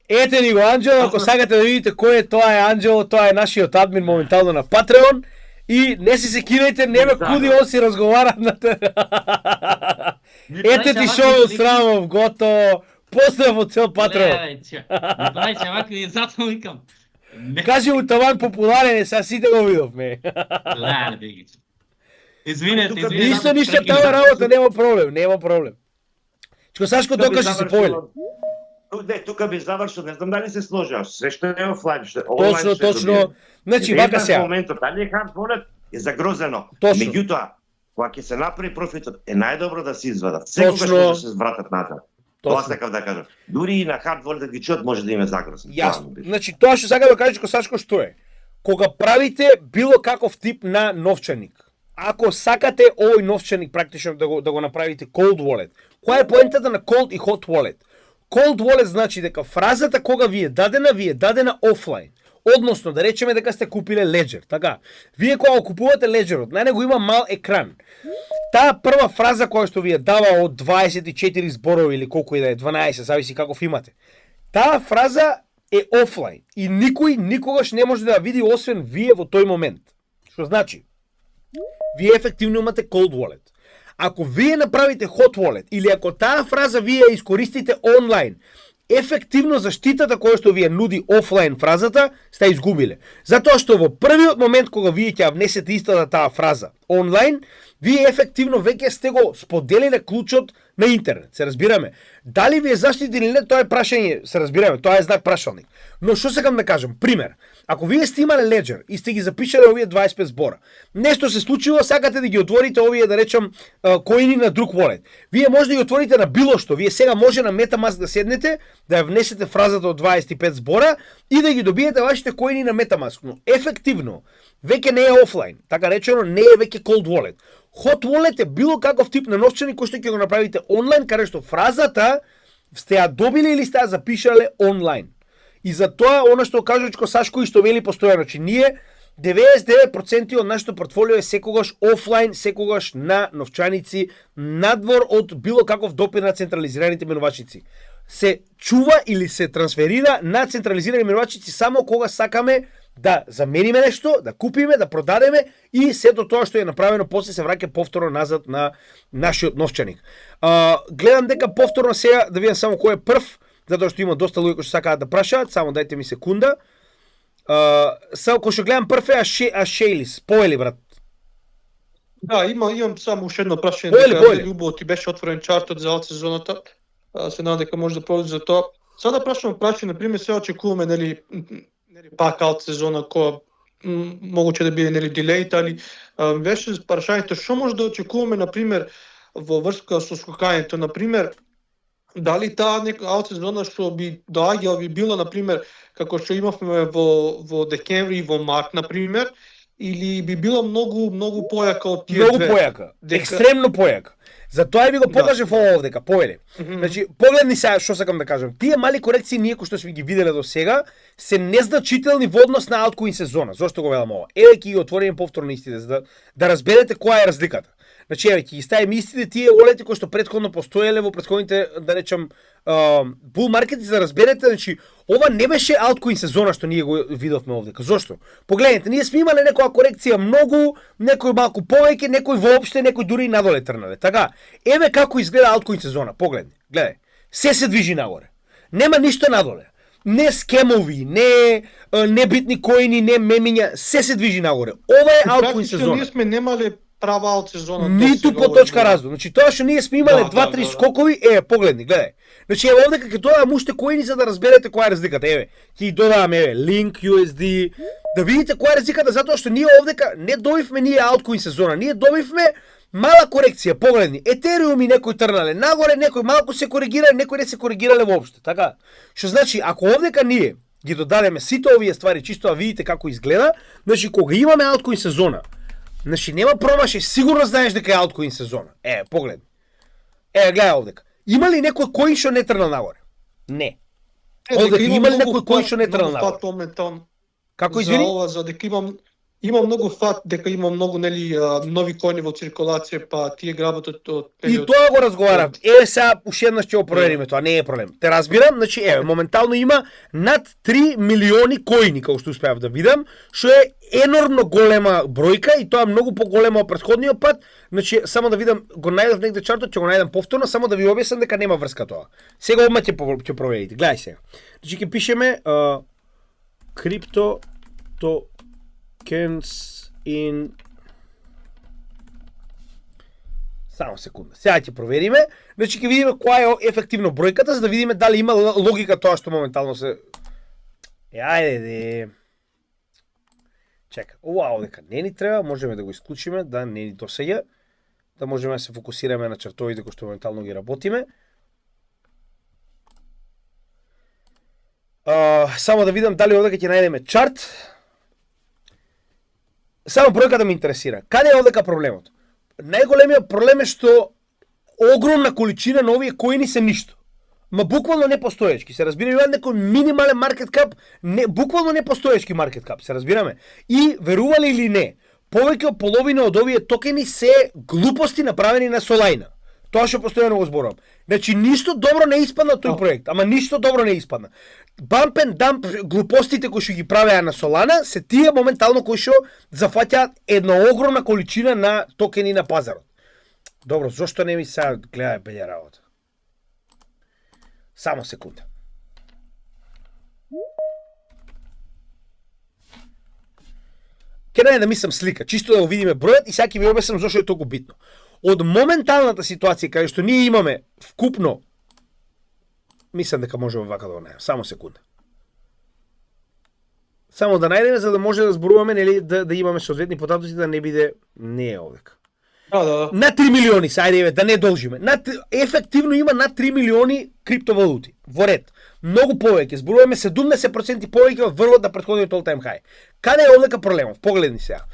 Ете ни го Анđelo, ако сакате да видите кој е, тоа е Анđelo, тоа е нашиот админ моментално на Патреон. И не си се кидајте, не ме куди, он си разговара на Ете ти шоу срамов, готово. Поздрав од цел Патреон. Не прајќа вака и затоа викам. Не, Кажи му таван популарен е, сега сите го видовме. леле, беги. Извинете, Тука извинете. Ништо, таа работа, нема проблем, нема проблем. Чко Сашко Тука би докажи се завршил- појле. Не, тука би завршил, не знам дали се сложиш, све што е офлайн, што Точно, точно. Значи, вака Во сега. моментот, дали е hard wallet е загрозено. Точно. Меѓутоа, кога ќе се направи профитот, е најдобро да се извадат. Секогаш Точно. може да се звратат назад. Тоа Точно. сакав да кажам. Дури и на hard wallet да ги чуат, може да им е загрозен. Јасно. Значи, тоа што сакам да кажеш ко Сашко што е. Кога правите било каков тип на новчаник, ако сакате овој новчаник практично да го направите cold wallet, која е поентата на cold и hot wallet? Cold wallet значи дека фразата кога ви е дадена офлайн. Односно, да речеме дека сте купиле Ledger, така? Вие кога го купувате Ledgerот, на него има мал екран. Таа прва фраза која што ви е дава од 24 зборови или колку и да е, 12, зависи каков имате. Таа фраза е офлайн и никој никогаш не може да ја види освен вие во тој момент. Што значи? Вие ефективно имате cold wallet. Ако вие направите hot wallet или ако таа фраза вие ја искористите онлайн, ефективно заштитата која што ви ја нуди офлайн фразата, сте изгубиле. Затоа што во првиот момент кога вие ќе ја внесете истата таа фраза онлайн, вие ефективно веќе сте го споделиле клучот на интернет. Се разбираме. Дали ви е заштитен или не, тоа е прашање, се разбираме, тоа е знак прашалник. Но што сакам да кажам, пример, ако вие сте имале Ledger и сте ги запишале овие 25 збора, нешто се случило, сакате да ги отворите овие, да речам, коини на друг wallet. Вие може да ги отворите на било што, вие сега може на MetaMask да седнете, да ја внесете фразата од 25 збора и да ги добиете вашите коини на MetaMask, но ефективно веќе не е офлайн, така речено не е веќе cold wallet. Hot wallet е било каков тип на новчаник кој што ќе го направите онлайн, каде што фразата сте ја добиле или сте ја запишале онлайн. И затоа она што кажа Чко Сашко и што вели постојано, че ние 99% од нашето портфолио е секогаш офлайн, секогаш на новчаници, надвор од било каков допир на централизираните менувачници. Се чува или се трансферира на централизирани менувачници само кога сакаме да замениме нешто, да купиме, да продадеме и сето тоа што е направено после се враќа повторно назад на нашиот новчаник. Гледам дека повторно сега да видам само кој е прв, затоа што има доста луѓе кои што сакаат да прашаат, само дајте ми секунда. Само кој што гледам прв е Ашейлис, поели брат. Да, имам само уште едно прашање. Бојле. Љубо, ти беше отворен чартот за од сезоната. Се надам дека може да продолжи за тоа. Сега да прашувам на пример, се очекуваме нели пак од сезона која могуче да биде нели дилејт, али беше прашањето што може да очекуваме на пример во врска со скокањето, на пример дали таа нека аут сезона што би доаѓала би била на пример како што имавме во декември и во март на пример, или би била многу појака од тие Многу две? појака, Дека- екстремно појака. Затоа ви го покажав ова овдека, повели. Мгм. Значи, погледни сега што сакам да кажам. Тие мали корекции ние кои што сме ги виделе до сега се незначителни во однос на ауткоин сезона. Зошто го велам ова? Еве ќе ги отвориме повторно истите за да разберете која е разликата. Значи, еве ќе ги ставиме истите тие олети кои што претходно постоеле во претходните, да речам, бул маркети за да разберете, значи ова не беше ауткоин сезона што ние го видовме овдека. Зошто? Погледнете, ние сме имале некоја корекција многу, некој малку повеќе, некој воопште, некој дури и надоле трнале. Така, еве како изгледа ауткоин сезона. Погледни, гледај. Се движи нагоре. Нема ништо надоле. не скемови, не небитни коини, не мемиња, се движи нагоре. Ова е алткоин сезона. Ние сме немале права алт сезона. Ниту по точка разум. Значи тоа што ние сме имале 2-3 скокови, погледни, гледај. Значи ево овде ќе додавам уште коини за да разберете која е разликата. Еве, ќе додавам Link USD, да видите која е разликата затоа што ние овдека не добивме ние алткоин сезона, ние добивме мала корекција, погледни. Етериум и некој трнале нагоре, некој малку се коригирале, некој не се коригирале воопште, така? Што значи ако овдека ние ги додадеме сите овие ствари чисто да видите како изгледа, значи кога имаме алткоин сезона, значи нема промашај, сигурно знаеш дека е алткоин сезона. Погледни. Гледај овдека. Има ли некој коин што не трнал нагоре? Не. Овдека има ли некој коин што не трнал нагоре? Како извини? За дека има многу фат, дека има многу нови коини во циркулација, па тие гработот од И тоа го разговарам. Сега уште еднаш ќе го провериме тоа, не е проблем. Те разбирам, значи моментално има над 3 милиони коини, како што успеав да видам, што е енормно голема бројка и тоа е многу поголема од претходниот пат. Значи само да видам, го најдов негде чартот, ќе го најдам повторно, само да ви објаснам дека нема врска тоа. Сега одма ќе проверите. Гледај сега. Значи ќе пишеме крипто tokens in... Само секунда. Сега ќе провериме. Значи ќе видиме која е ефективно бројката, за да видиме дали има логика тоа што моментално се... Ајде. Чека. Ова овдека не ни треба, можеме да го исклучиме, да не ни досеја, да можеме да се фокусираме на чартовите кои што моментално ги работиме. Само да видам дали овдека ќе најдеме чарт. Само бројката ме интересира. Каде е овдека проблемот? Најголемиот проблем е што огромна количина на овие коини се ништо. Ма буквално непостоечки, се разбира, има некој минимален маркет кап, буквално непостоечки маркет кап, се разбираме. И верували или не, повеќе од половина од овие токени се глупости направени на Solana. Тоа што постојано го зборувам. Значи ништо добро не испадна тој проект, ама ништо добро не испадна. Bump and dump глупостите кои што ги правеа на Solana се тие моментално кои што зафаќаат една огромна количина на токени на пазарот. Добро, зошто не ми сега гледај белја работа? Само секунда. Ке да мислам слика, чисто да го видиме бројот и сега ќе ви објаснам зошто е толку битно. Од моменталната ситуација кај што ние имаме вкупно, мислам дека можеме вака да го најдеме. Само секунда. Само да најдеме за да може да зборуваме, нели, да имаме соодветни потатоци, да не биде не е овдека. На 3 милиони, ајде да не должиме. Ефективно има над 3 милиони криптовалути во ред. Многу повеќе, зборуваме 70% повеќе од врвот на претходниот all time high. Каде е овдека проблемов? Погледни сега.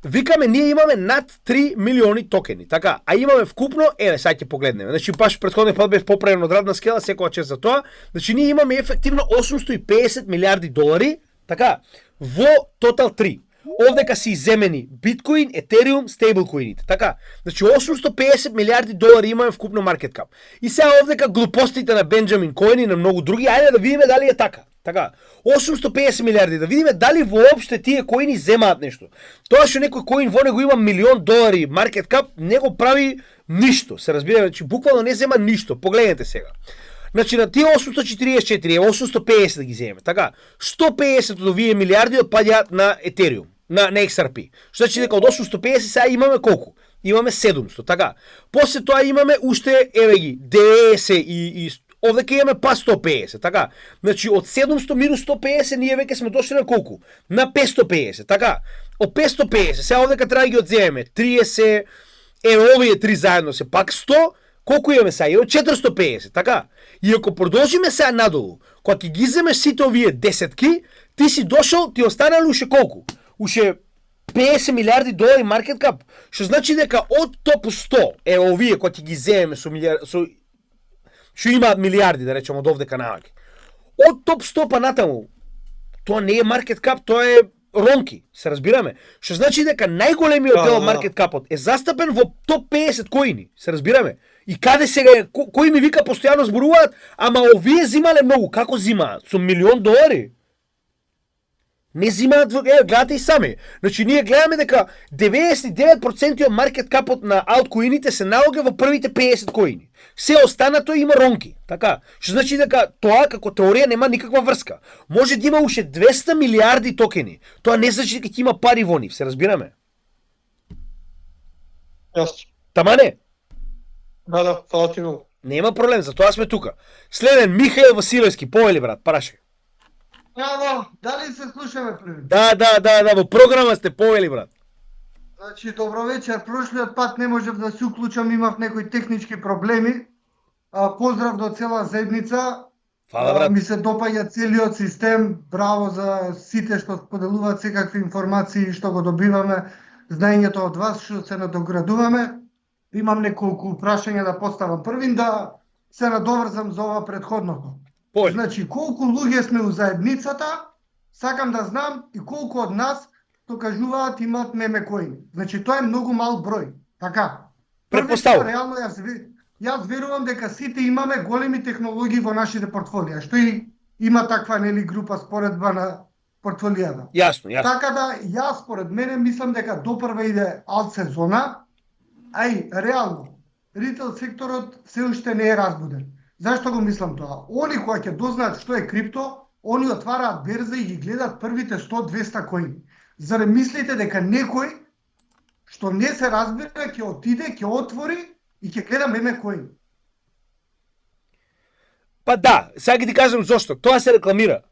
Викаме, ние имаме над 3 милиони токени, така, а имаме вкупно, сега ќе погледнеме. Значи, баш претходниот пат беше поправен од радна скела, секоја чест за тоа. Значи, ние имаме ефективно 850 милиарди долари, така, во Total 3. Овдека се иземени биткоин, етериум, стейблкоините, така. Значи 850 милиарди долари имаме вкупно маркет кап. И сега овдека глупостите на Бенџамин Коин и на многу други, ајде да видиме дали е така. Така, 850 милиарди, да видиме дали воопште тие коини земаат нешто. Тоа што некој коин во него има $1,000,000 маркет кап, не го прави ништо. Се разбира, значи буквално не зема ништо. Погледнете сега. Значи на тие 844, 850 да ги земеме, така, 150 од овие милиарди отпаѓаат на Ethereum, на XRP. Што значи дека од 850 сега имаме колку? Имаме 700, така. После тоа имаме уште, еве ги, DS и овдека имаме па 150, така. Значи од 700 минус 150 ние веќе сме дошли на колку? На 550, така. Од 550, сега овдека треба да ги одземеме 30, овие три заедно се пак 100, колку имаме сега? Имаме 450, така. И ако продолжиме сега надолу, кога ќе ги земеш сите овие десетки, ти си дошол, ти останали уште колку? Уште 50 милиарди долари маркет кап. Што значи дека од топ 100, овие кога ќе ги земеме со што имаат милиарди, да речеме, од овдека наваќе. Од топ 100 па натаму, тоа не е маркет кап, тоа е ронки, се разбираме. Што значи дека најголемиот дел од маркет капот е застапен во топ 50 коини, се разбираме. И каде сега, кој ми вика постојано зборуваат, ама овие зимале многу, како зимаат? Со $1,000,000? Не зимаат, гледате и сами. Значи, ние гледаме дека 99% од маркет капот на алткоините се наоѓа во првите 50 коини. Се останато има ронки. Така, што значи дека тоа како теорија нема никаква врска. Може да има уште 200 милиарди токени. Тоа не значи дека ќе има пари во нив, се разбираме? Јасно. Тама не. Да, фала ти многу. Нема проблем, за тоа сме тука. Следен Михаил Василевски, повели брат, прашај. Браво, дали се слушаме први? Да, во програма сте повели брат. Значи, добро вечер. Прошлиот пат не можев да се уклучам, имав некои технички проблеми. Поздрав до цела заедница. Фала брат. Ми се допаѓа целиот систем. Браво за сите што споделуваат секакви информации што го добиваме. Знаењето од вас што се надоградуваме. Имам неколку прашања да поставам. Првин да се надоврзам за ова предходното. Повели. Значи, колку луѓе сме у заедницата, сакам да знам и колку од нас што кажуваат имаат меме коини. Значи, тоа е многу мал број. Така. Претпоставувам. Реално јас верувам дека сите имаме големи технологии во нашите портфолија, што и има таква нели група споредба на портфолијата. Јасно. Така да, јас според мене мислам дека допрва иде алт сезона, реално, ритейл секторот се уште не е разбуден. Зашто го мислам тоа? Они кои ќе дознаат што е крипто, они отвараат берза и ги гледаат првите 100-200 коини. Заре мислите дека некој што не се разбира ќе отиде, ќе отвори и ќе гледа меме коини? Па да, сега ќе ти кажам зошто. Тоа се рекламира.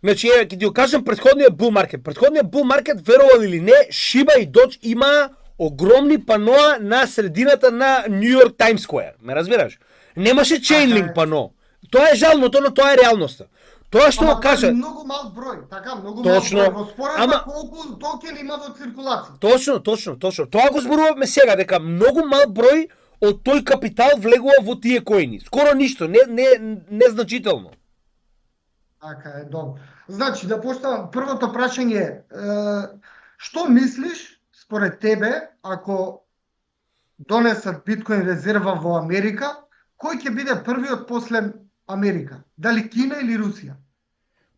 Значи, ќе ти го кажам претходниот bull market. Претходниот bull market, верували или не, Shiba и Doge има огромни паноа на средината на New York Times Square. Ме разбираш? Немаше Chainlink пано. Тоа е жалното, но тоа е реалноста. Тоа што го кажа... Многу мал број, така, многу Точно. мал број. Во споредба Ама- колку токен има во циркулација. Точно. Тоа го зборувавме сега, дека многу мал број од тој капитал влегува во тие коини. Скоро ништо, незначително. Така е, добро. Значи, да поставам првото прашање е, што мислиш според тебе ако донесат биткоин резерва во Америка, кој ќе биде првиот после Америка? Дали Кина или Русија?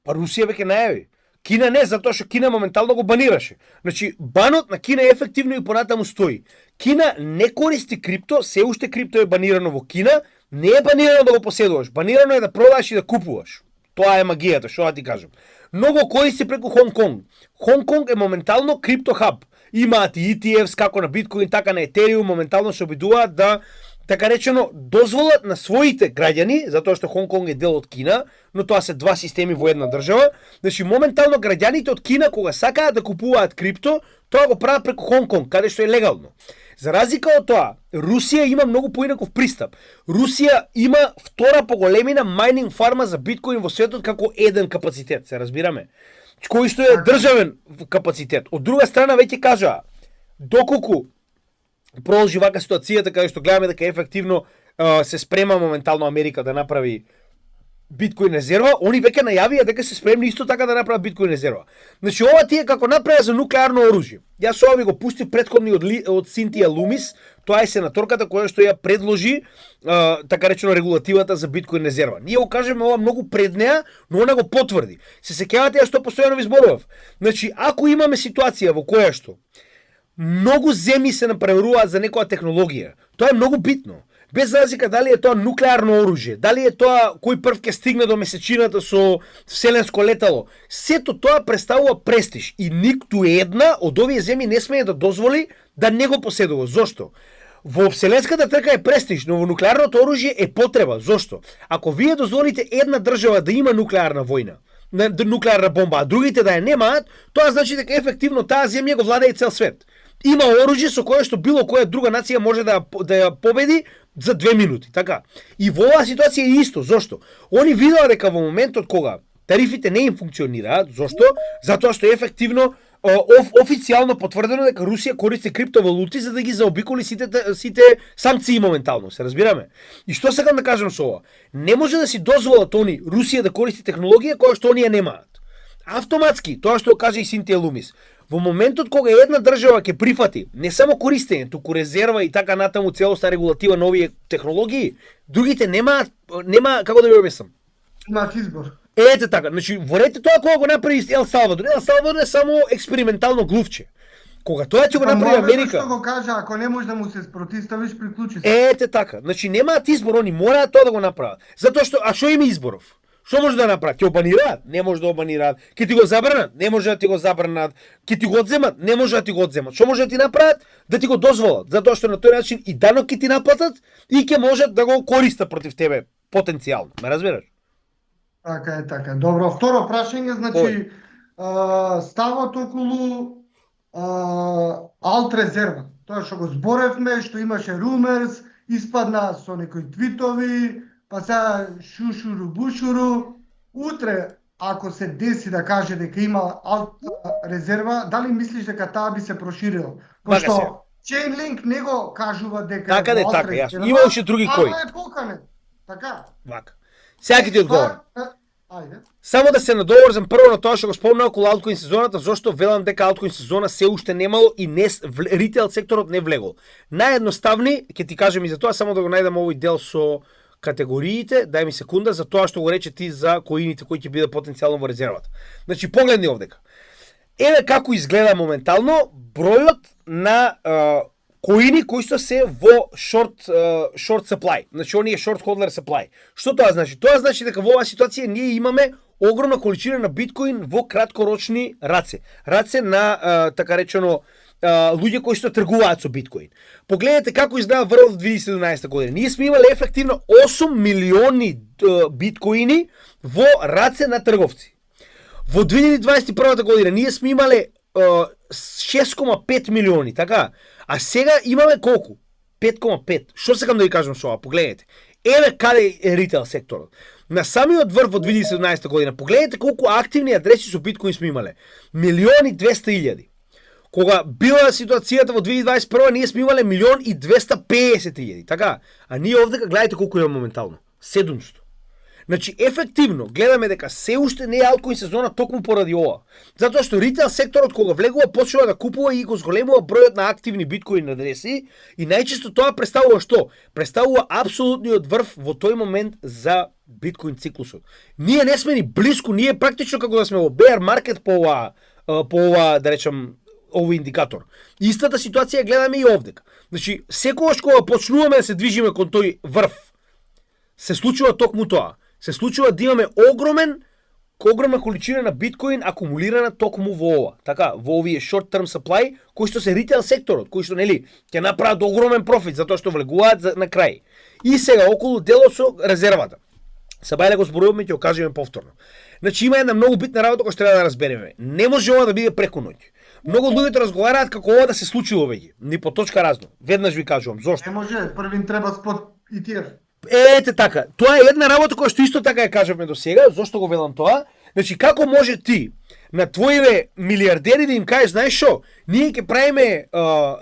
Па Русија веќе најави. Кина не, затоа што Кина моментално го банираше. Значи, банот на Кина ефективно и понатаму стои. Кина не користи крипто, се уште крипто е банирано во Кина, не е банирано да го поседуваш, банирано е да продаш и да купуваш. Тоа е магијата, што да ти кажам. Многу користи преку Хонг Конг. Хонг Конг е моментално крипто хаб. Имаат и ETFs како на биткоин, така на Етериум, моментално се обидуваат да така речено дозволат на своите граѓани, затоа што Хонг Конг е дел од Кина, но тоа се два системи во една држава, значи моментално граѓаните од Кина кога сакаат да купуваат крипто, тоа го прават преку Хонг Конг, каде што е легално. За разлика од тоа, Русија има многу поинаков пристап. Русија има втора по големина майнинг фарма за биткоин во светот како еден капацитет, се разбираме, кој што е државен капацитет. Од друга страна веќе кажаа, доколку продолжи вака ситуацијата каде што гледаме дека ефективно се спрема моментално Америка да направи биткоин резерва, они веќе најавија дека се спремни исто така да направат биткоин резерва. Значи ова тие како направа за нуклеарно оружје. Јас ова ви го пустив претходни од Синтија Лумис, тоа е сенаторката која што ја предложи така речено регулативата за биткоин резерва. Ние го кажеме ова многу пред неа, но она го потврди. Се сеќавате ја што постојано ви зборував. Значи ако имаме ситуација во која што многу земји се напреваруваат за некоја технологија, тоа е многу битно. Без разлика дали е тоа нуклеарно оружје, дали е тоа кој прв ќе стигне до месечината со вселенско летало, сето тоа представува престиж и никту една од овие земји не смее да дозволи да не го поседува. Зошто? Во вселенската трка е престиж, но во нуклеарното оружје е потреба. Зошто? Ако вие дозволите една држава да има нуклеарна војна, нуклеарна бомба, а другите да ја немаат, тоа значи дека ефективно таа земја го владее цел свет. Има оружје со кое што било која друга нација може да ја победи за 2 минути, така. И во оваа ситуација е исто. Зошто? Они видоа дека во моментот кога тарифите не им функционираат, зошто? Затоа што е ефективно официјално потврдено дека Русија користи криптовалути за да ги заобиколи сите санкции моментално, се разбираме. И што сакам да кажам со ова? Не може да си дозволат они Русија да користи технологија која што оние немаат. Автоматски, тоа што каже и Синтија Лумис, во моментот кога една држава ќе прифати не само користење, туку резерва и така натаму целоста регулатива на овие технологии, другите нема како да ви објаснам. Имаат избор. Ете така, значи ворете тоа кога го направи Ел Салвадор. Ел Салвадор е само експериментално глувче. Кога тоа ќе го направи Америка. Што го кажа, ако не можеш да му се спротивставиш, приклучи се. Ете така, значи немаат избор, они мораат тоа да го направат. Затоа што што има изборов? Што може да направат? Ќе обанираат? Не може да обанираат. Ќе ти го забранат? Не може да ти го забранат. Ќе ти го одземат? Не може да ти го одземат. Што може да ти направат? Да ти го дозволат. Затоа што на тој начин и данок ќе ти наплатат и ќе можат да го користат против тебе потенцијално. Ме разбираш? Така е, така. Добро, второ прашање, значи ставот околу Алт резерва. Тоа што го зборевме, што имаше румерс, испадна со некои твитови, па сега шушуру бушуру. Утре, ако се деси да каже дека има Алт резерва, дали мислиш дека таа би се проширила? Пошто Chainlink не го кажува дека така е де, Алт така, резерва, јасно. Има уште други кои. ама е поканет. Така. Вака. Сега ќе ти одговорам. Ајде. Само да се надоврзам прво на тоа што го спомнав околу алткоин сезоната, зашто велам дека алткоин сезона се уште немало и не ритейл секторот не влегол. Наједноставни, ќе ти кажам и за тоа, само да го најдам овој дел со категориите, дај ми секунда за тоа што го рече ти за коините кои ќе бидат потенцијално во резервата. Значи погледни овдека. Еве како изгледа моментално бројот на коини кои што се во short supply. Значи оние short hodler supply. Што тоа значи? Тоа значи дека во оваа ситуација ние имаме огромна количина на биткоин во краткорочни раце. Раце на така речено луѓе кои што тргуваат со биткоин. Погледнете како изгледа врвот 2017 година. Ние сме имале ефективно 8 милиони биткоини во раце на трговци. Во 2021 година ние сме имале 6,5 милиони, така? А сега имаме колку? 5,5. Што сакам да ви кажам со ова? Погледнете. Еве каде е ритейл секторот. На самиот врв во 2017 година, погледнете колку активни адреси со биткоин сме имале. 1.200.000. Кога била ситуацијата во 2021, ние сме имале 1.250.000, така? А ние овдека гледате колку има моментално. 700. Значи, ефективно, гледаме дека се уште не е алткоин сезона токму поради ова. Затоа што ритейл секторот кога влегува почнува да купува и го зголемува бројот на активни биткоин адреси и најчесто тоа представува што? Представува апсолутниот врв во тој момент за биткоин циклусот. Ние не сме ни блиску, ние практично како да сме во bear market по ова, да речам, овој индикатор. Истата ситуација гледаме и овдека. Значи, секогаш кога почнуваме да се движиме кон тој врв, се случува токму тоа. Се случува да имаме огромна количина на биткоин акумулирана токму во ова. Така, во овие short term supply, кои што се ритейл секторот, кои што нели ќе направат огромен профит затоа што влегуваат на крај. И сега околу делот со резервата. Сабајле го зборуваме, ќе го кажеме повторно. Значи има една многу битна работа која што треба да разбереме. Не може ова да биде преку ноќ. Многу луѓето разговараат како ова да се случило веќе. Ни по точка разно. Веднаш ви кажувам зошто. Не може, првин треба спот ETF. Ете така, тоа е една работа која што исто така ја кажавме до сега, зошто го велам тоа? Значи како може ти на твоите милиардери да им кажеш, знаеш што, ние ќе правиме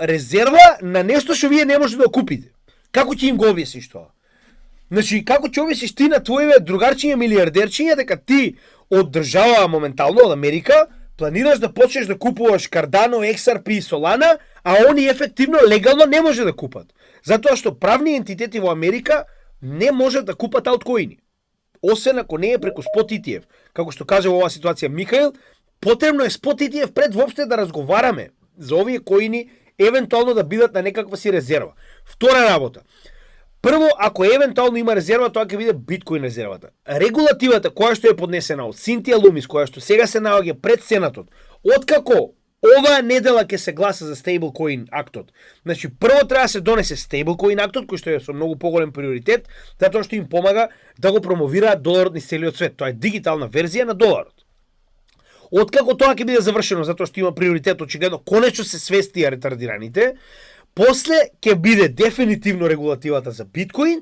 резерва на нешто што вие не можете да купите. Како ќе им го објасниш тоа? Значи како ќе објасниш ти на твоите другарчиња милиардерчиња дека ти од држава моментално од Америка планираш да почнеш да купуваш Cardano, XRP и Solana, а они ефективно легално не може да купат. Затоа што правни ентитети во Америка не можат да купат алткоини. Освен ако не е преку спот ETF. Како што каже во оваа ситуација Михаил, потребно е спот ETF пред воопште да разговараме за овие коини евентуално да бидат на некаква си резерва. Втора работа. Прво, ако евентуално има резерва, тоа ќе биде биткоин резервата. Регулативата која што е поднесена од Синтија Лумис, која што сега се наоѓа пред Сенатот, откако оваа недела ќе се гласа за стейблкоин актот. Значи, прво треба да се донесе стейблкоин актот, кој што е со многу поголем приоритет, затоа што им помага да го промовираат доларот низ целиот свет. Тоа е дигитална верзија на доларот. Откако тоа ќе биде завршено, затоа што има приоритет, очигледно, конечно се свестија ретардираните, после ќе биде дефинитивно регулативата за биткоин.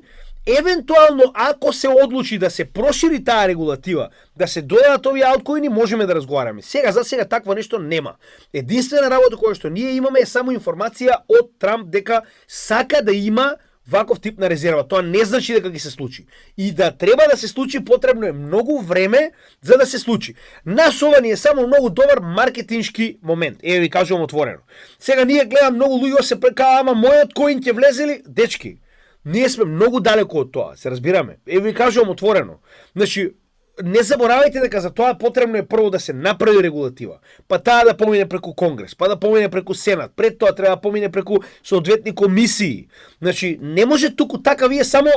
Евентуално, ако се одлучи да се прошири таа регулатива, да се додадат овие алткоини, можеме да разговараме. Сега, за сега, такво нешто нема. Единствена работа која што ние имаме е само информација од Трамп дека сака да има ваков тип на резерва. Тоа не значи дека ќе се случи. И да треба да се случи, потребно е многу време за да се случи. Нас ова ни е само многу добар маркетиншки момент. Еве ви кажувам отворено. Сега ние гледам многу луѓе се прекаа, ама мојот коин ќе влезе ли? Дечки, ние сме многу далеко од тоа, се разбираме. Еве ви кажувам отворено. Значи, не заборавајте дека за тоа потребно е прво да се направи регулатива, па таа да помине преку Конгрес, па да помине преку Сенат, пред тоа треба да помине преку соодветни комисии. Значи, не може туку така вие само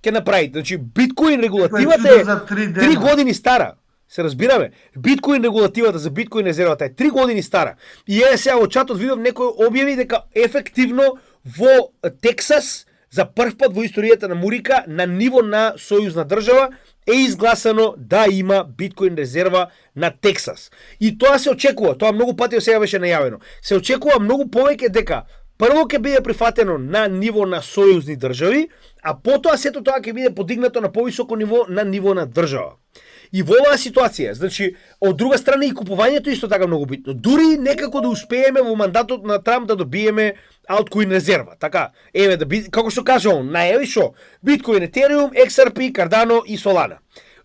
ќе направите. Значи, биткоин регулативата е 3 години стара. Се разбираме. Биткоин регулативата за биткоин резервата е 3 години стара. И сега во чатот видов некој објави дека ефективно во Тексас за прв пат во историјата на Мурика на ниво на сојузна држава е изгласано да има биткоин резерва на Тексас. И тоа се очекува, тоа многу пати сега беше најавено. Се очекува многу повеќе дека прво ќе биде прифатено на ниво на сојузни држави, а потоа сето тоа ќе биде подигнато на повисоко ниво на ниво на држава. И во оваа ситуација, значи, од друга страна и купувањето исто така многу битно. Дури некако да успееме во мандатот на Трамп да добиеме алткоин резерва. Така, еве да како што кажа он, најави шо? Биткоин, Етериум, XRP, Cardano и Solana.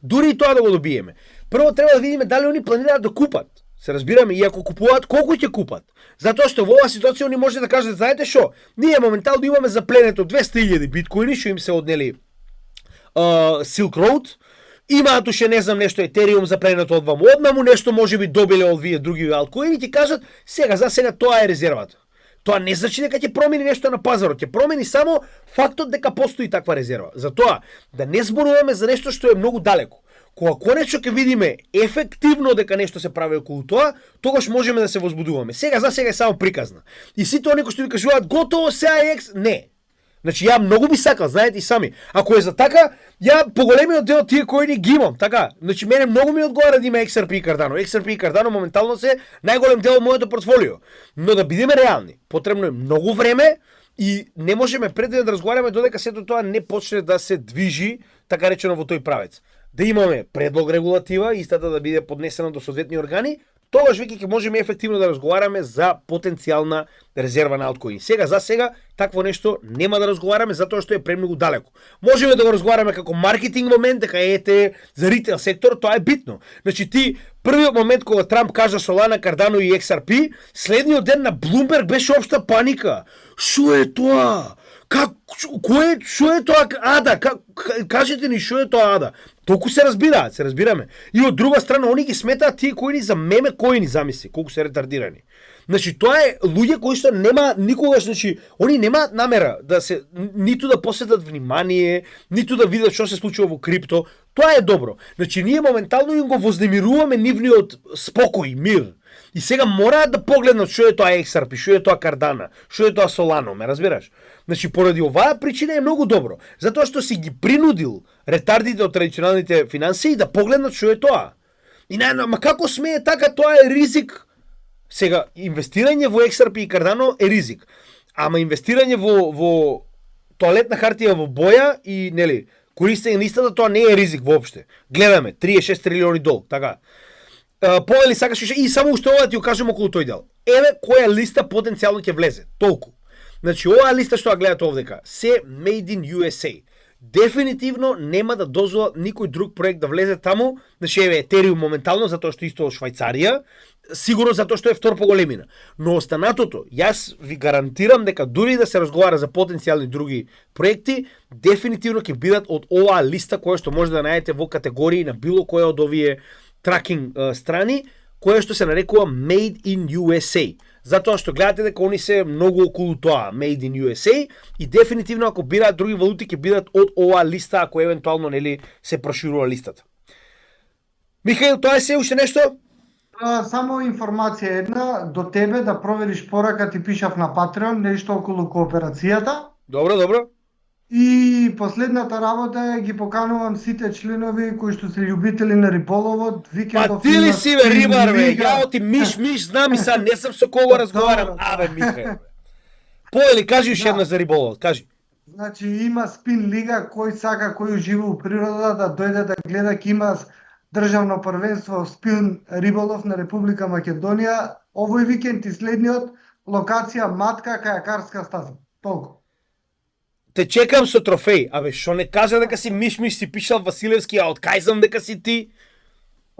Дури и тоа да го добиеме. Прво треба да видиме дали они планираат да купат. Се разбираме, и ако купуваат, колку ќе купат? Затоа што во оваа ситуација они може да кажат, знаете шо? Ние моментално имаме запленето 200.000 биткоини што им се однели Silk Road. Имаат уште не знам нешто Етериум запленето од вам однаму, нешто можеби добиле од вие други алткоини, ќе кажат сега за сега тоа е резервата. Тоа не значи дека ќе промени нешто на пазарот, ќе промени само фактот дека постои таква резерва. Затоа да не зборуваме за нешто што е многу далеко. Кога конечно ќе видиме ефективно дека нешто се прави околу тоа, тогаш можеме да се возбудуваме. Сега за сега е само приказна. И сите оние кои што ви кажуваат готово сега е не. Значи, ја многу би сакал, знаете и сами. Ако е за така, ја поголемиот дел тие кои ни ги имам, така. Значи, мене многу ми одговара да има XRP и Cardano. XRP и Cardano моментално се најголем дел од моето портфолио. Но да бидеме реални, потребно е многу време и не можеме пред да разговараме додека сето тоа не почне да се движи, така речено во тој правец. Да имаме предлог регулатива, истата да биде поднесена до соодветни органи, тогаш веќе ќе можеме ефективно да разговараме за потенцијална резерва на алткоини. Сега за сега такво нешто нема да разговараме затоа што е премногу далеко. Можеме да го разговараме како маркетинг момент, дека ете за ритейл сектор, тоа е битно. Значи ти првиот момент кога Трамп кажа Solana, Cardano и XRP, следниот ден на Bloomberg беше општа паника. Шо е тоа? Шо е тоа ада? Кажете ни шо е тоа ада? Толку се разбираат, се разбираме. И од друга страна, они ги сметаат тие коини за меме коини, замисли, колку се ретардирани. Значи, тоа е луѓе кои што нема никогаш, значи, они немаат намера да се, ниту да посветат внимание, ниту да видат што се случува во крипто. Тоа е добро. Значи, ние моментално им го вознемируваме нивниот спокој, мир. И сега мораат да погледнат што е тоа XRP, што е тоа Cardano, што е тоа Solana, ме разбираш? Значи, поради оваа причина е многу добро. Затоа што си ги принудил ретардите од традиционалните финансии да погледнат што е тоа. И ма како смее така, тоа е ризик. Сега, инвестирање во XRP и Cardano е ризик. Ама инвестирање во тоалетна хартија во боја и, нели, користење на истата, тоа не е ризик воопште. Гледаме, 36 трилиони дол, така. Повели сакаш и само уште ова да ти кажам околу тој дел. Еве која листа потенцијално ќе влезе. Толку. Значи, оваа листа што ја гледате овдека, се Made in USA. Дефинитивно нема да дозвола никој друг проект да влезе таму. Значи, еве Ethereum моментално, затоа што исто од Швајцарија, сигурно затоа што е втор по големина. Но останатото, јас ви гарантирам дека дури да се разговара за потенцијални други проекти, дефинитивно ќе бидат од оваа листа која што може да најдете во категории на било која од овие тракинг страни, која што се нарекува Made in USA. Затоа што гледате дека они се многу околу тоа, Made in USA, и дефинитивно ако бираат други валути ќе бидат од оваа листа, ако евентуално нели се проширува листата. Михаил, тоа е се уште нешто? Само информација една до тебе да провериш порака, ти пишав на Patreon нешто околу кооперацијата. Добро, добро. И последната работа ги поканувам сите членови кои што се љубители на риболовот, викендов. Па ти ли си бе рибар бе? Јао ти миш, знам и са, не сам со кого разговарам. Абе Михаил. Поели, кажи уште една за риболовот, кажи. Значи има спин лига, кој сака, кој ужива у природа да дојде да гледа, ќе има државно првенство спин риболов на Република Македонија. Овој викенд и следниот, локација Матка, кајакарска стаза. Толку. Те чекам со трофеј. Абе, шо не кажа дека си миш си пишал Василевски, а од кај знам дека си ти?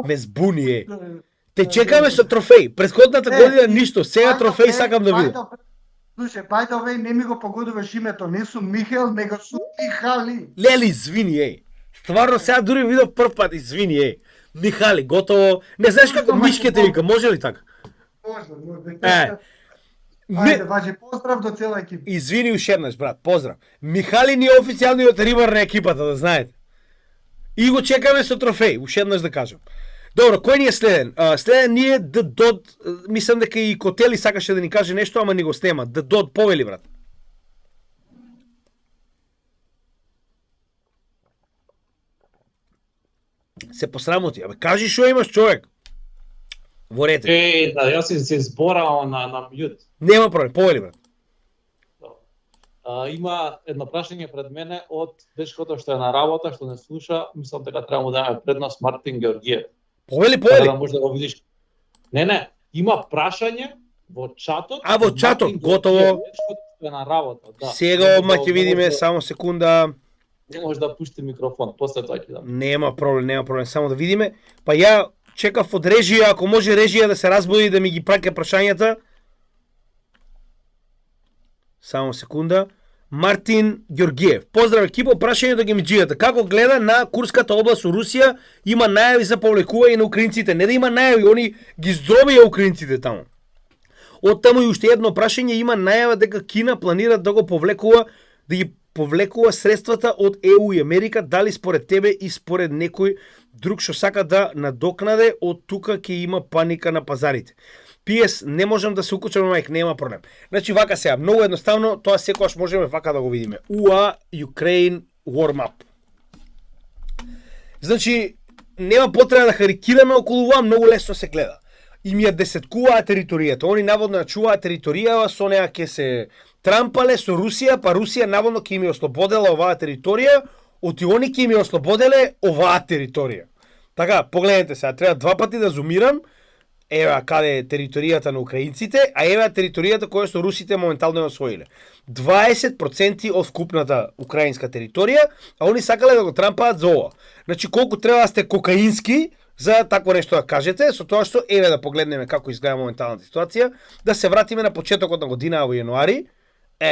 Ме збуни е. Те чекаме со трофеј. Претходната година ништо, сега трофеј сакам да видам. Слушај, by the way, не ми го погодуваш името, не сум Михаил, него сум Михали. Лели, извини, еј. Стварно сега дури видов прв пат, извини, Михали, готово. Не знаеш како мишките вика, може ли така? Може. Не, Ајде, важи поздрав до цела екипа. извини уште еднаш, брат, поздрав. Михали ни е официјалниот рибар на екипата, да знаете. И го чекаме со трофеј, уште еднаш да кажам. Добро, кој ни е следен? Следен ни е The Dot, мислам дека и Котели сакаше да ни каже нешто, ама ни го снема. The Dot, повели, брат. Се посрамоти. Абе, кажи што имаш, човек. Во рете. Да, јас се зборам на мјут. Нема проблем, повели, брат. Има едно прашање пред мене од дечкото што е на работа, што не слуша, мислам дека треба му даме предност Мартин Георгиев. Повели, Така да повели. може да го видиш. Не, има прашање во чатот. А, во чатот, Мартин готово. Георгиев, дечкото што е на работа, да. Сега одма ќе видиме, само секунда. Не може да пушти микрофон, после тоа ќе дам. Нема проблем, само да видиме. Па ја чекав од режија, ако може режија да се разбуди и да ми ги праќа прашањата. Само секунда. Мартин Ѓоргиев. Поздрав екипа, прашање до гемиџијата. Како гледа на Курската област у Русија? Има најави за повлекување на украинците. Не да има најави, они ги здробија украинците таму. Од таму и уште едно прашање, има најава дека Кина планира да го повлекува, да ги повлекува средствата од ЕУ и Америка, дали според тебе и според некој друг што сака да надокнаде, од тука ќе има паника на пазарите. PS, не можам да се укучам, мајк, нема проблем. Значи, вака сега, многу едноставно, тоа секогаш можеме вака да го видиме. UA, Ukraine, War Map. Значи, нема потреба да харикираме околу ова, многу лесно се гледа. И ми ја десеткуваа територијата. Они наводно ја чуваат територија, со неа ќе се трампале со Русија, па Русија наводно ќе им ја ослободела оваа територија, оти они ќе им ја ослободеле оваа територија. Така, погледнете сега, треба два пати да зумирам. Ева каде е територијата на украинците, а ева територијата која што русите моментално ја освоиле. 20% од вкупната украинска територија, а они сакале да го трампаат за ова. Значи, колку треба да сте кокаински за такво нешто да кажете, со тоа што еве да погледнеме како изгледа моменталната ситуација, да се вратиме на почетокот на година во јануари.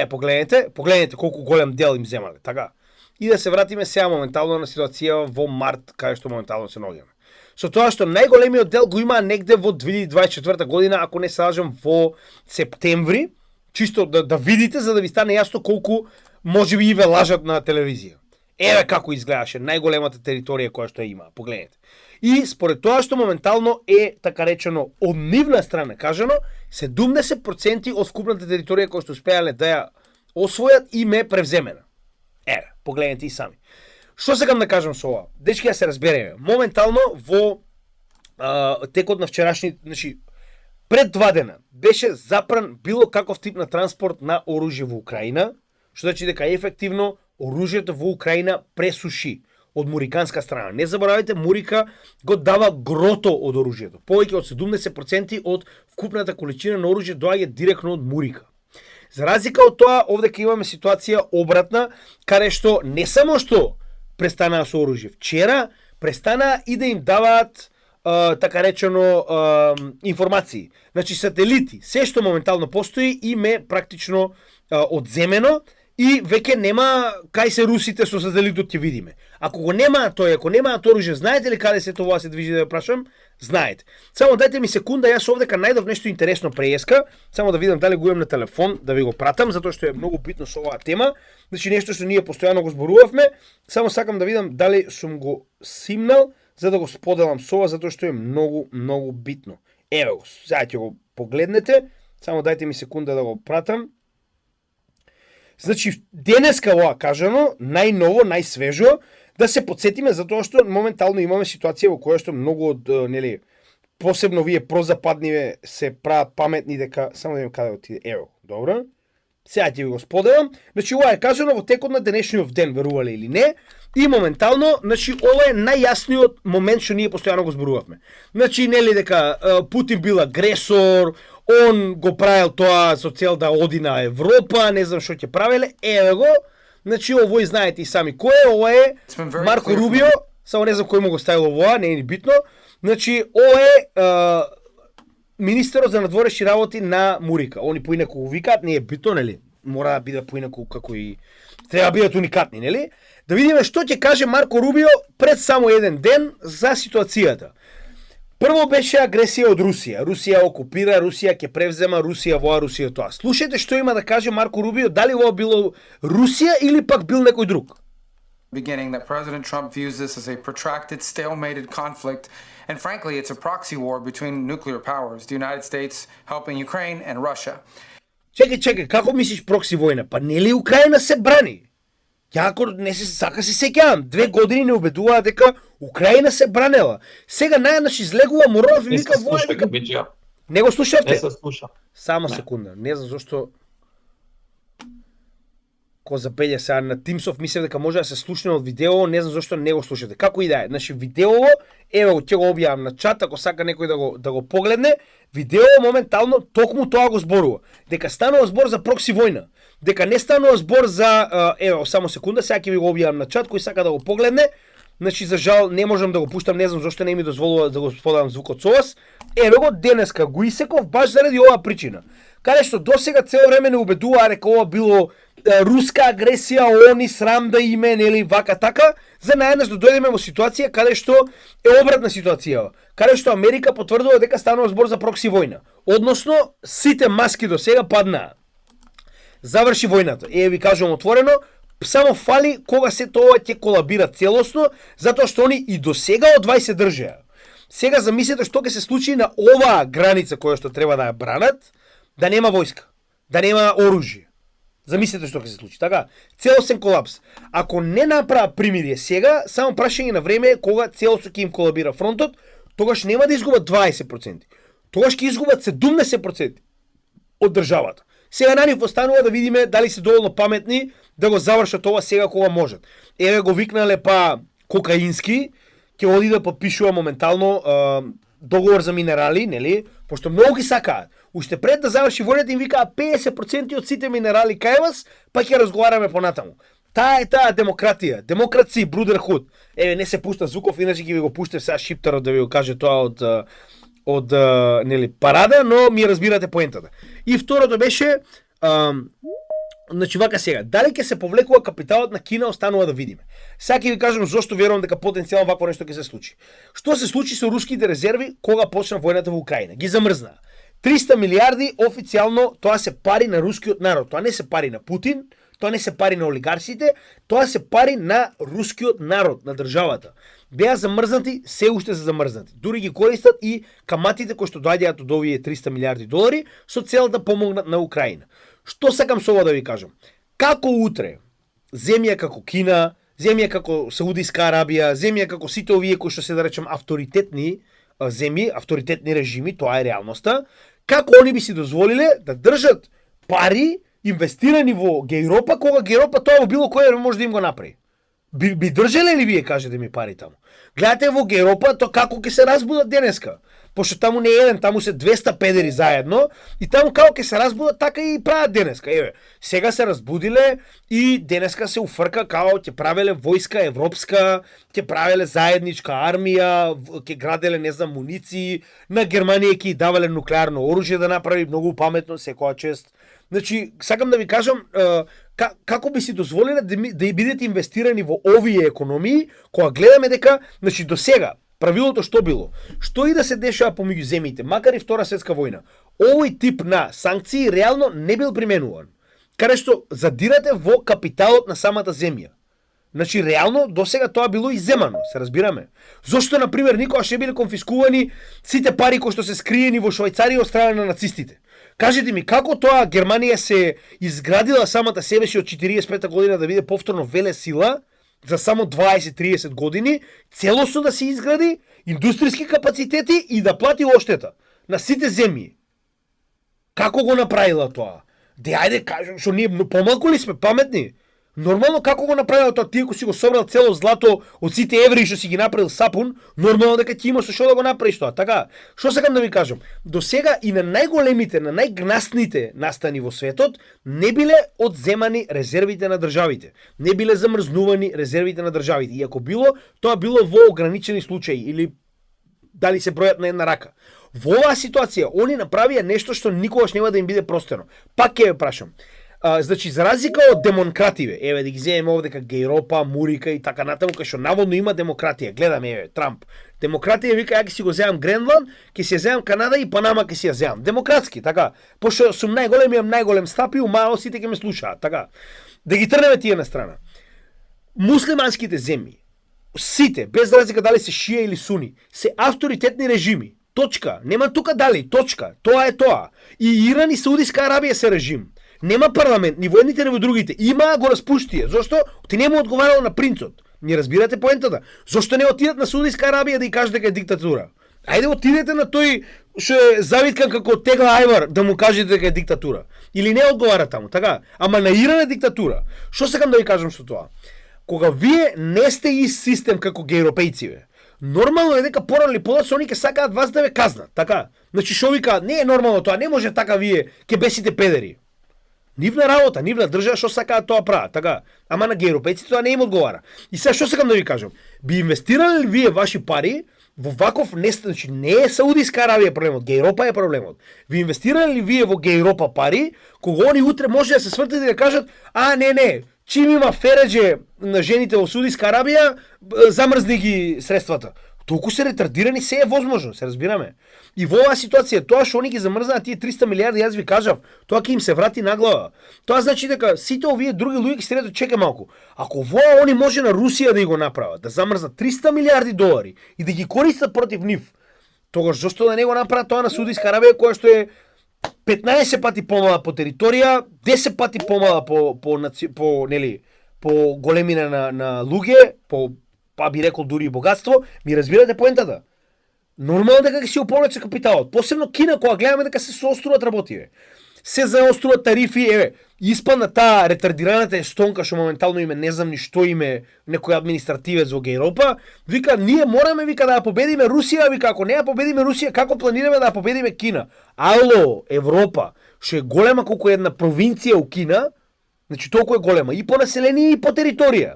Погледнете колку голем дел им земале, така. И да се вратиме сега моментално на ситуација во март, каде што моментално се наоѓаме. Со тоа што најголемиот дел го има негде во 2024 година, ако не се лажам во септември, чисто да видите за да ви стане јасно колку можеби и ве лажат на телевизија. Еве како изгледаше најголемата територија која што ја има, погледнете. И според тоа што моментално е така речено од нивна страна кажано, 70% од вкупната територија која што успеале да ја освојат им е превземена. Еве, погледнете и сами. Што сакам да кажам со ова? Дечки, ја се разбереме. Моментално во текот на вчерашни, значи пред 2 дена беше запран било каков тип на транспорт на оружје во Украина, што значи дека ефективно оружјето во Украина пресуши од муриканска страна. Не заборавајте, Мурика го дава грото од оружјето. Повеќе од 70% од вкупната количина на оружје доаѓа директно од Мурика. За разлика од тоа, овде ќе имаме ситуација обратна, каде што не само што престанаа со оружје. Вчера престанаа и да им даваат така речено информации. Значи сателити, се што моментално постои им е практично одземено и веќе нема кај се русите со сателитот ќе видиме. Ако го нема тој, ако немаат оружје, знаете ли каде се тоа се движи, да ја прашам? Знаете. Само дайте ми секунда, јас овдека најдов нешто интересно преска, само да видам дали го имам на телефон, да ви го пратам, затоа што е многу битно со оваа тема. Значи нешто што ние постојано го зборувавме, само сакам да видам дали сум го симнал за да го споделам со вас, затоа што е многу битно. Еве го, сега ќе го погледнете, само дайте ми секунда да го пратам. Значи, денеска ова кажано, најново, најсвежо, да се подсетиме за тоа што моментално имаме ситуација во која што многу од, нели, посебно вие прозападниве се прават паметни дека, само да видим каде отиде, ево, добро. Сега ќе ви го споделам. Значи, ова е кажано во текот на денешниот ден, верувале или не, и моментално, значи, ова е најјасниот момент што ние постојано го зборувавме. Значи, нели дека Путин бил агресор, он го правил тоа со цел да оди на Европа, не знам што ќе правеле, еве го. Значи, овој знаете и сами кој е, ова е Марко Рубио, само не знам кој му го ставил ова, не е ни битно. Значи, ова е министерот за надворешни работи на Мурика. Они поинаку го викаат, не е битно, нели? мора да биде поинаку како и треба да бидат уникатни, нели? Да видиме што ќе каже Марко Рубио пред само еден ден за ситуацијата. Прво беше агресија од Русија. Русија окупира, Русија ќе превзема, Русија воа, Русија тоа. Слушајте што има да каже Марко Рубио, дали ова било Русија или пак бил некој друг. Beginning that President Trump views this as a protracted, stalemated conflict, and frankly, it's a proxy war between nuclear powers, the United States helping Ukraine and Russia. Чекај, како мислиш прокси војна? Па нели Украина се брани? Ја ако не се сака се сеќавам, 2 години не убедуваа дека Украина се бранела. Сега најнаш излегува Моров и Не вика се слуша, војна. Габиџија. Не го слушавте? Не се слуша. Само секунда, не знам зошто ко запеле сега на Тимсов, мислев дека може да се слушне од видео, не знам зошто не го слушате. Како и да е, значи видеово, ево ќе го објавам на чат, ако сака некој да го погледне, видео моментално токму тоа го зборува, дека станува збор за прокси војна, дека не станува збор за ево само секунда, сега ќе ви го објавам на чат, кој сака да го погледне. Значи за жал не можам да го пуштам, не знам зошто не ми дозволува да го споделам звукот со вас. Ево го денеска го исеков баш заради оваа причина. Каде што досега цело време не убедуваа дека ова било руска агресија, они срам да име, нели вака така, за наеднаш да дојдеме во ситуација каде што е обратна ситуација, каде што Америка потврдува дека станува збор за прокси војна. Односно сите маски до сега паднаа. Заврши војната. Ви кажувам отворено, само фали кога се тоа ќе колабира целосно, затоа што они и до сега од 20 држеа. Сега замислете што ќе се случи на оваа граница која што треба да ја бранат, да нема војска, да нема оружје. Замислете што ќе се случи, така? Целосен колапс. Ако не направа примирие сега, само прашање на време е кога целосно ќе им колабира фронтот, тогаш нема да изгубат 20%. Тогаш ќе изгубат 70% од државата. Сега на нив останува да видиме дали се доволно паметни да го завршат ова сега кога можат. Еве го викнале па Кокаински, ќе оди да подпишува моментално договор за минерали, нели? Пошто многу ги сакаат. Уште пред да заврши војната им викаа 50% од сите минерали кај вас, па ќе разговараме понатаму. Таа е таа демократија, демокрација, брудерхуд. Еве не се пушта звуков, иначе ќе ви го пуштев сега шиптарот да ви го каже тоа од нели парада, но ми разбирате поентата. И второто беше значи вака сега, дали ќе се повлекува капиталот на Кина, останува да видиме. Сега ќе ви кажам зошто верувам дека потенцијално вакво нешто ќе се случи. Што се случи со руските резерви кога почна војната во Украина? Ги замрзнаа. 300 милиарди официјално, тоа се пари на рускиот народ, тоа не се пари на Путин, тоа не се пари на олигарсите, тоа се пари на рускиот народ, на државата. Беа замрзнати, се уште се замрзнати. Дури ги користат и каматите кои што доаѓаат од овие 300 милиарди долари со цел да помогнат на Украина. Што сакам со ова да ви кажам? Како утре земја како Кина, земја како Саудиска Арабија, земја како сите овие кои што се да речем авторитетни земји, авторитетни режими, тоа е реалноста, како они би си дозволиле да држат пари инвестирани во Гејропа, кога Гејропа тоа во било кој може да им го направи? Би држале ли вие, кажете ми, пари таму? Гледате во Гејропа, то како ќе се разбудат денеска? Пошто таму не е еден, таму се 200 педери заедно и таму како ќе се разбудат, така и прават денеска. Еве, сега се разбудиле и денеска се уфрка као ќе правеле војска европска, ќе правеле заедничка армија, ќе граделе, не знам, муниции, на Германија ќе давале нуклеарно оружје да направи многу паметно секоја чест. Значи, сакам да ви кажам, како би си дозволиле да бидете инвестирани во овие економии, кога гледаме дека, значи до сега правилото што било? Што и да се дешава помеѓу земјите, макар и Втора светска војна, овој тип на санкции реално не бил применуван. Каде што задирате во капиталот на самата земја. Значи, реално, досега тоа било изземано, се разбираме. Зошто, например, никогаш не биле конфискувани сите пари кои што се скриени во Швајцарија од страна на нацистите? Кажете ми, како тоа Германија се изградила самата себе си од 45-та година да биде повторно велесила, за само 20-30 години, целосно да се изгради индустријски капацитети и да плати оштета на сите земји? Како го направила тоа? Ајде, кажам, што ние помалку ли сме паметни? Нормално како го направил тоа, ти ако си го собрал цело злато од сите евреи што си ги направил сапун, нормално дека ти имаш што да го направиш тоа. Така, што сакам да ви кажам? До сега и на најголемите, на најгнасните настани во светот не биле одземани резервите на државите. Не биле замрзнувани резервите на државите. И ако било, тоа било во ограничени случаи или дали се бројат на една рака. Во оваа ситуација они направија нешто што никогаш нема да им биде простено. Пак ќе ве прашам. Значи, за разлика од демокративе, еве да ги земеме овде како Гејропа, Мурика и така натаму, кај што наводно има демократија. Гледаме, еве, Трамп. Демократија вика, ја ќе си го земам Гренланд, ќе си ја земам Канада и Панама ќе си ја земам. Демократски, така. Пошто сум најголем, имам најголем стап и умало сите ќе ме слушаат, така. Да ги трнеме тие на страна. Муслиманските земји, сите, без разлика дали се шија или суни, се авторитетни режими. Точка. Нема тука дали, точка. Тоа е тоа. И Иран и Саудиска Арабија се режим. Нема парламент, ни во едните, ни во другите. Има го распуштие. Зошто? Ти не му одговарало на принцот. Не разбирате поентата. Зошто не отидат на Саудиска Арабија да ја кажат дека е диктатура? Ајде отидете на тој што е завиткан како Тегла Ајвар да му кажете дека е диктатура. Или не одговара таму, така? Ама на Иран е диктатура. Што сакам да ви кажам со тоа? Кога вие не сте ист систем како гејропејциве, нормално е дека порано или подоцна они ќе сакаат вас да ве казнат, така? Значи што вика, не е нормално тоа, не може така вие ќе бесите педери. Нивна работа, нивна држава што сакаат тоа прават, така? Ама на гејропејците тоа не им одговара. И сега што сакам да ви кажам? Би инвестирале ли вие ваши пари во ваков значи не е Саудиска Арабија проблемот, Гејропа е проблемот. Ви инвестирале ли вие во Гејропа пари, кога они утре може да се свртат и да кажат, не, чим има фереџе на жените во Саудиска Арабија, замрзни ги средствата. Толку се ретардирани, се е возможно, се разбираме. И во оваа ситуација, тоа што они ги замрзнаа тие 300 милиарди, јас ви кажав, тоа ќе им се врати на глава. Тоа значи дека сите овие други луѓе ќе се речат, чекај малку. Ако во они може на Русија да го направат, да замрзнат 300 милиарди долари и да ги користат против нив, тогаш зошто да не го направат тоа на Саудиска Арабија, која што е 15 пати помала по територија, 10 пати помала по големина на луѓе, па би рекол дури и богатство, ми разбирате поентата. Нормално дека ќе се оповлече капиталот. Посебно Кина, кога гледаме дека се сооструваат работиве. Се заоструваат тарифи, испадна таа ретардираната естонка што моментално име не знам ни што име некој административец во Гејропа, вика ние мораме вика да ја победиме Русија, вика ако не ја победиме Русија, како планираме да ја победиме Кина? Ало, Европа, што е голема колку една провинција у Кина, значи толку е голема и по население и по територија.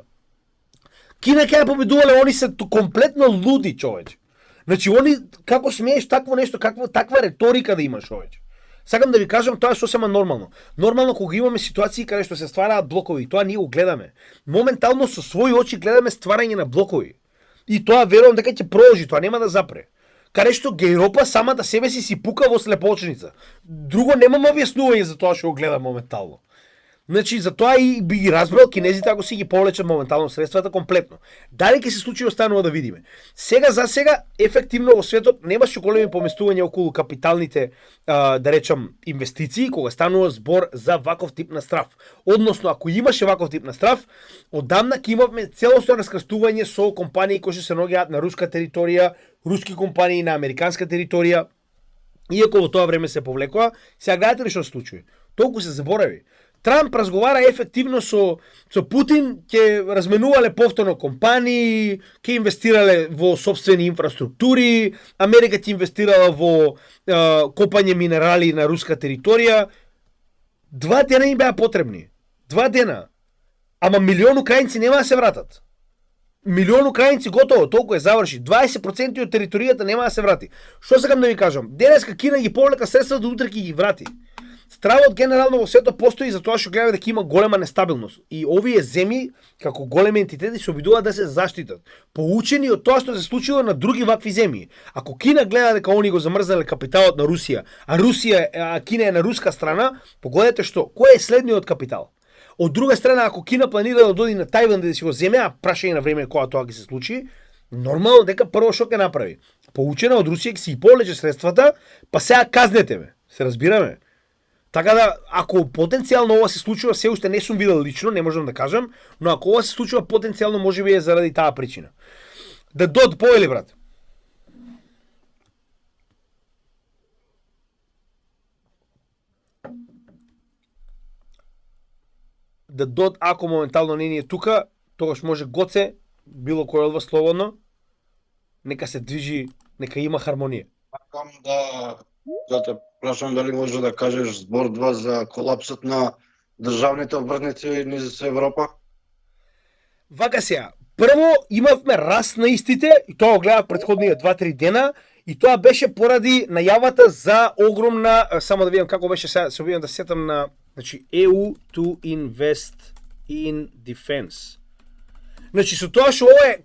Кина ќе ја победувале, они се комплетно луди, човече. Значи, они, како смееш такво нешто, таква реторика да имаш, човече. Сакам да ви кажам, тоа е сосема нормално. Нормално кога имаме ситуации каде што се ствараат блокови, тоа ние го гледаме. Моментално со своји очи гледаме стварање на блокови. И тоа верувам дека ќе продолжи, тоа нема да запре. Каде што Гејропа самата себе си пука во слепоочница. Друго немам објаснување за тоа што го гледам моментално. Значи, затоа и би ги разбрал кинезите ако си ги повлечат моментално средствата комплетно. Дали ќе се случи останува да видиме. Сега за сега ефективно во светот немаше големи поместувања околу капиталните да речам инвестиции кога станува збор за ваков тип на страв. Односно ако имаше ваков тип на страв, одамна ќе имавме целосно раскрстување со компании кои се наоѓаат на руска територија, руски компании на американска територија. Иако во тоа време се повлекоа, сега гледате ли што се случува? Толку се заборави. Трамп разговара ефективно со Путин, ќе разменувале повторно компании, ќе инвестирале во собствени инфраструктури, Америка ќе инвестирала во копање минерали на руска територија. 2 дена им беа потребни. 2 дена. Ама милион украинци нема да се вратат. Милион украинци готово, толку е заврши. 20% од територијата нема да се врати. Што сакам да ви кажам? Денеска Кина ги повлека средства, до утре ќе ги врати. Стравот генерално во светот постои за тоа што гледа дека има голема нестабилност. И овие земји, како големи ентитети, се обидуваат да се заштитат. Поучени од тоа што се случило на други вакви земји. Ако Кина гледа дека они го замрзнале капиталот на Русија, а Кина е на руска страна, погодете што, кој е следниот капитал? Од друга страна, ако Кина планира да дојде на Тајван да си го земе, а прашање на време кога тоа ќе се случи, нормално дека прво што ќе направи? Поучена од Русија ќе си повлече средствата, па сега казнете ме. Се разбираме? Така да, ако потенцијално ова се случува, се уште не сум видел лично, не можам да кажам, но ако ова се случува потенцијално можеби е заради таа причина. Да дод повели, брат. Да дод, ако моментално не ни е тука, тогаш може Гоце, било кој од вас слободно, нека се движи, нека има хармонија. Сакам да те прашам дали може да кажеш збор два за колапсот на државните обртници низ Европа? Вака сега, прво имавме раст на истите, и тоа го гледав претходнија 2-3 дена, и тоа беше поради најавата за огромна, само да видам како беше сега, се обидам да сетам на Значи EU to invest in defense. Значи со тоа што ова е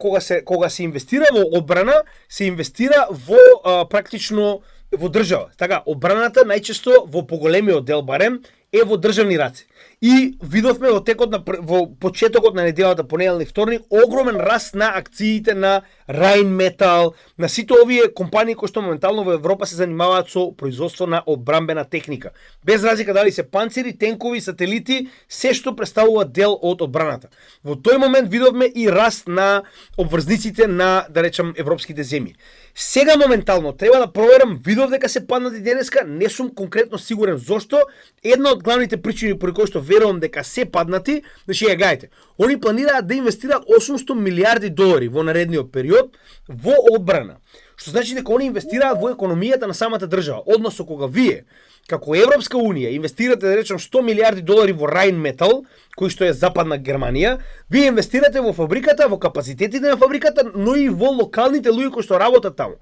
кога се инвестира во одбрана, се инвестира во практично во држава. Така, одбраната најчесто во поголемиот дел барем е во државни раце. И видовме во почетокот на неделата, понеделник, вторник, огромен раст на акциите на Rheinmetall, на сите овие компании кои што моментално во Европа се занимаваат со производство на одбрамбена техника. Без разлика дали се панцири, тенкови, сателити, се што представува дел од одбраната. Во тој момент видовме и раст на обврзниците на, да речам, европските земји. Сега моментално треба да проверам, видов дека се паднати денеска, не сум конкретно сигурен зошто. Една од главните причини поради кои што верувам дека се паднати, значи гајте, они планираат да инвестираат 800 милиарди долари во наредниот период во одбрана. Што значи дека они инвестираат во економијата на самата држава. Односно кога вие како Европска унија инвестирате, да речем, 100 милиарди долари во Rheinmetall, кој што е западна Германија, вие инвестирате во фабриката, во капацитетите на фабриката, но и во локалните луѓе кои што работат таму.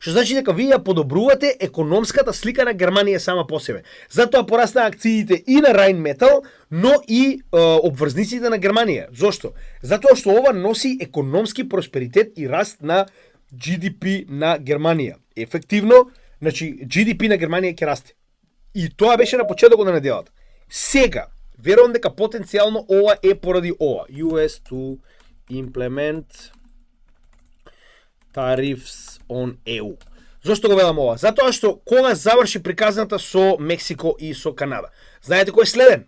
Што значи дека вие ја подобрувате економската слика на Германија сама по себе. Затоа порасна акциите и на Rheinmetall, но и обврзниците на Германија. Зошто? Затоа што ова носи економски просперитет и раст на GDP на Германија. Ефективно, значи GDP на Германија ќе расте. И тоа беше на почетокот на неделата. Сега, верувам дека потенцијално ова е поради ова. US to implement tariffs on EU. Зошто го велам ова? Затоа што кога заврши приказната со Мексико и со Канада. Знаете кој е следен?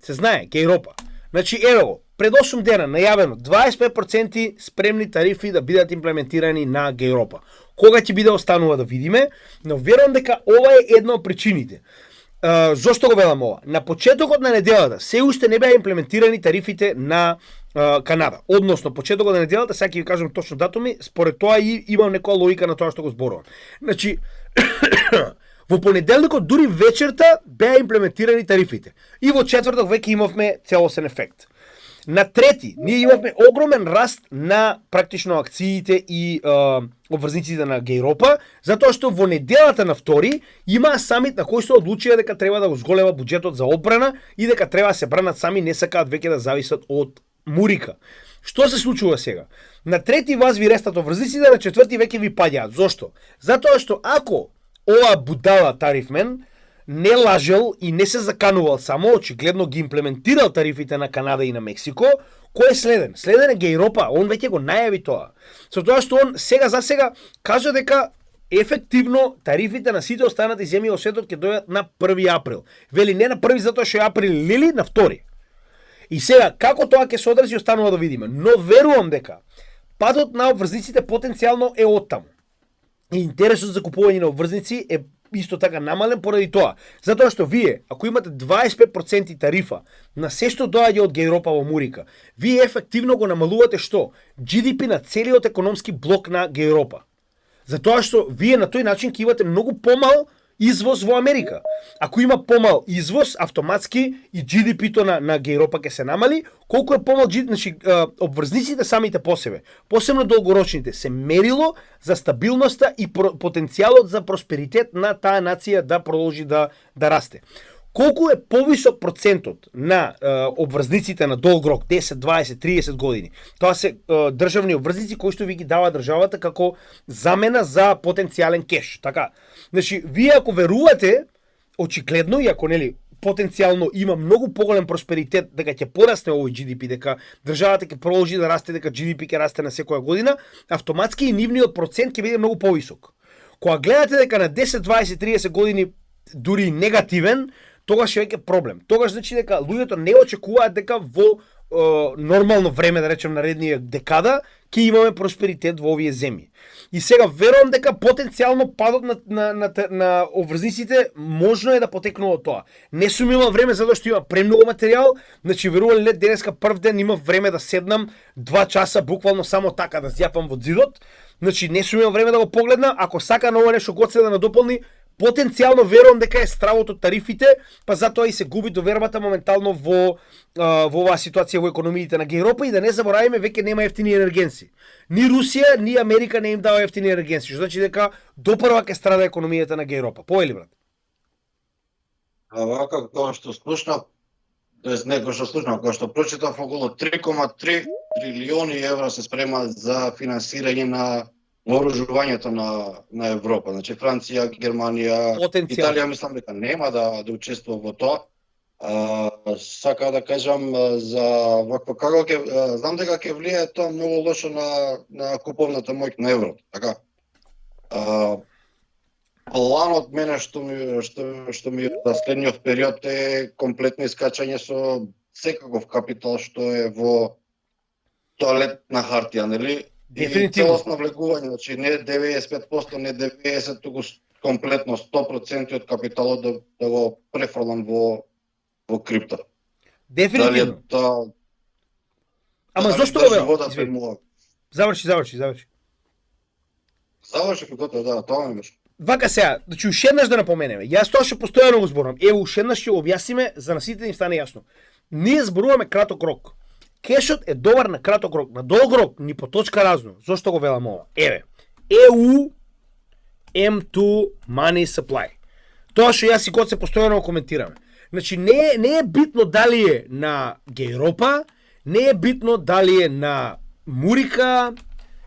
Се знае, Европа. Значи, ево го, пред 8 дена најавено 25% спремни тарифи да бидат имплементирани на Европа. Кога ќе биде останува да видиме, но верувам дека ова е една од причините. Зошто го велам ова? На почетокот на неделата се уште не беа имплементирани тарифите на Канада. Односно, почетокот на неделата, сега ќе ви кажам точно датуми, според тоа и имам некоја логика на тоа што го зборувам. Значи, во понеделникот дури вечерта беа имплементирани тарифите. И во четврток веќе имавме целосен ефект. На трети, ние имавме огромен раст на практично акциите и обврзниците на Европа, затоа што во неделата на втори има самит на кој што одлучија дека треба да го зголема буџетот за одбрана и дека треба да се бранат сами, не сакаат веќе да зависат од Мурика. Што се случува сега? На трети вас ви рестат обврзниците, на четврти веќе ви паѓаат. Зошто? Затоа што ако ова будала тарифмен не лажел и не се заканувал само, очигледно ги имплементирал тарифите на Канада и на Мексико, кој е следен? Следен е Европа, он веќе го најави тоа. Со тоа што он сега за сега кажа дека ефективно тарифите на сите останати земји во светот ќе дојдат на 1 април. Вели не на 1 затоа што е април лили, на 2. И сега, како тоа ќе се одрази, останува да видиме. Но верувам дека падот на обврзниците потенцијално е оттаму. И интересот за купување на обврзници е исто така намален поради тоа. Затоа што вие, ако имате 25% тарифа на се што доаѓа од Европа во Мурика, вие ефективно го намалувате што? GDP на целиот економски блок на Европа. Затоа што вие на тој начин ќе имате многу помал извоз во Америка. Ако има помал извоз, автоматски и GDP-то на Европа ќе се намали. Колку е помал GDP, значи обврзниците самите по себе, посебно долгорочните, се мерило за стабилноста и потенцијалот за просперитет на таа нација да продолжи да расте. Колку е повисок процентот на обврзниците на долг рок, 10, 20, 30 години. Тоа се државни обврзници кои што ви ги дава државата како замена за потенцијален кеш, така. Значи, вие ако верувате, очигледно, и ако нели потенцијално има многу поголем просперитет дека ќе порасне овој GDP, дека државата ќе продолжи да расте, дека GDP ќе расте на секоја година, автоматски и нивниот процент ќе биде многу повисок. Кога гледате дека на 10, 20, 30 години дури негативен, тогаш е веќе проблем. Тогаш значи дека луѓето не очекуваат дека во нормално време, да речем нареднија декада, ќе имаме просперитет во овие земји. И сега верувам дека потенцијално падот на обврзниците можно е да потекнува од тоа. Не сум имал време затоа што има премногу материјал, значи верували ли денеска прв ден имав време да седнам 2 часа буквално само така да зјапам во зидот. Значи не сум имал време да го погледнам, ако сака на ова нешто Гоце да надополни, потенцијално верувам дека е стравот од тарифите, па затоа и се губи довербата моментално во оваа ситуација во економиите на Европа и да не забораваме веќе нема ефтини енергенци. Ни Русија, ни Америка не им дава ефтини енергенци, што значи дека допрва ќе страда економијата на Европа. Поели брат? вака како што слушнав, тоест некој што слушнав, кој што прочитав, околу 3,3 трилиони евра се спремаат за финансирање на вооружувањето на Европа. Значи Франција, Германија, Потенцијал. Италија мислам дека нема да учествува во тоа. Сака да кажам за вакво како ќе знам дека ќе влијае тоа многу лошо на куповната моќ на еврото, така. Планот мене што ми за следниот период е комплетно искачање со секаков капитал што е во тоалетна хартија, нели? Дефинитивно. И целосно влегување, значи не 95%, не 90%, туку комплетно 100% од капиталот да го префрлам во крипто. Дефинитивно. Тоа Ама дали зошто да го велам? животот Извини. му- Заврши. Заврши како да, тоа ми беше. Вака сега, значи уште еднаш да напоменеме. Јас тоа што постојано го зборам. Ево уште еднаш ќе го објасниме за на сите да им стане јасно. Ние зборуваме краток рок. Кешот е добар на краток рок, на долг рок ни поточка разно. Зошто го велам ова? Еве. EU M2 Money Supply. Тоа што јас и Гоце постојано го коментираме. Значи не е битно дали е на Гејропа, не е битно дали е на Мурика,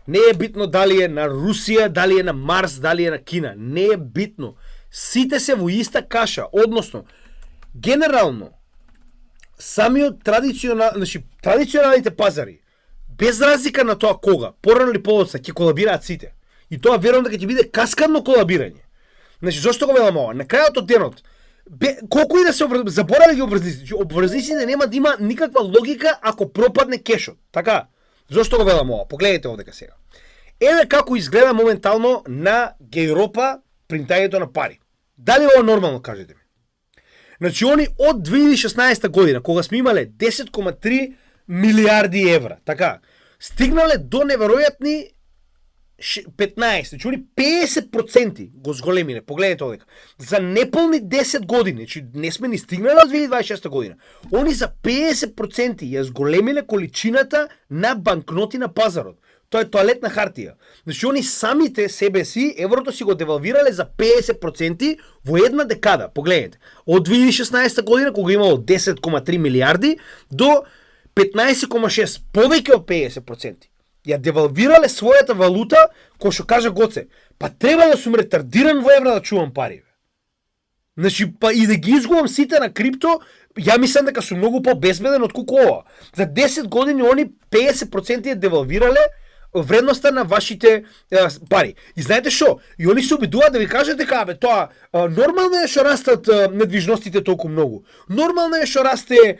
не е битно дали е на Русија, дали е на Марс, дали е на Кина. Не е битно. Сите се во иста каша, односно генерално самиот традиционалните пазари, без разлика на тоа кога, порано или подоцна, ќе колабираат сите. И тоа верувам дека ќе биде каскадно колабирање. Значи, зошто го велам ова? На крајот од денот, колку и да се заборави ги обврзници, обврзниците нема да има никаква логика ако пропадне кешот. Така? Зошто го велам ова? Погледнете овдека сега. Еве како изгледа моментално на Гејропа принтањето на пари. Дали ова нормално, кажете ми? Значи, они од 2016 година, кога сме имале 10,3 милиарди евра, така, стигнале до неверојатни 15, значи они 50% го зголемиле, погледнете овдека. За неполни 10 години, значи не сме ни стигнале од 2026 година. Они за 50% ја зголемиле количината на банкноти на пазарот. Тоа е тоалетна хартија. Значи они самите себе си, еврото си го девалвирале за 50% во една декада. Погледнете. Од 2016 година, кога имало 10,3 милиарди, до 15,6, повеќе од 50%. Ја девалвирале својата валута, кој што кажа Гоце, па треба да сум ретардиран во евра да чувам пари. Значи, па и да ги изгубам сите на крипто, ја мислам дека сум многу по-безбеден од колку ова. За 10 години они 50% ја девалвирале вредноста на вашите пари. И знаете што? И они се обидуваат да ви кажат дека бе тоа нормално е што растат недвижностите толку многу. Нормално е што расте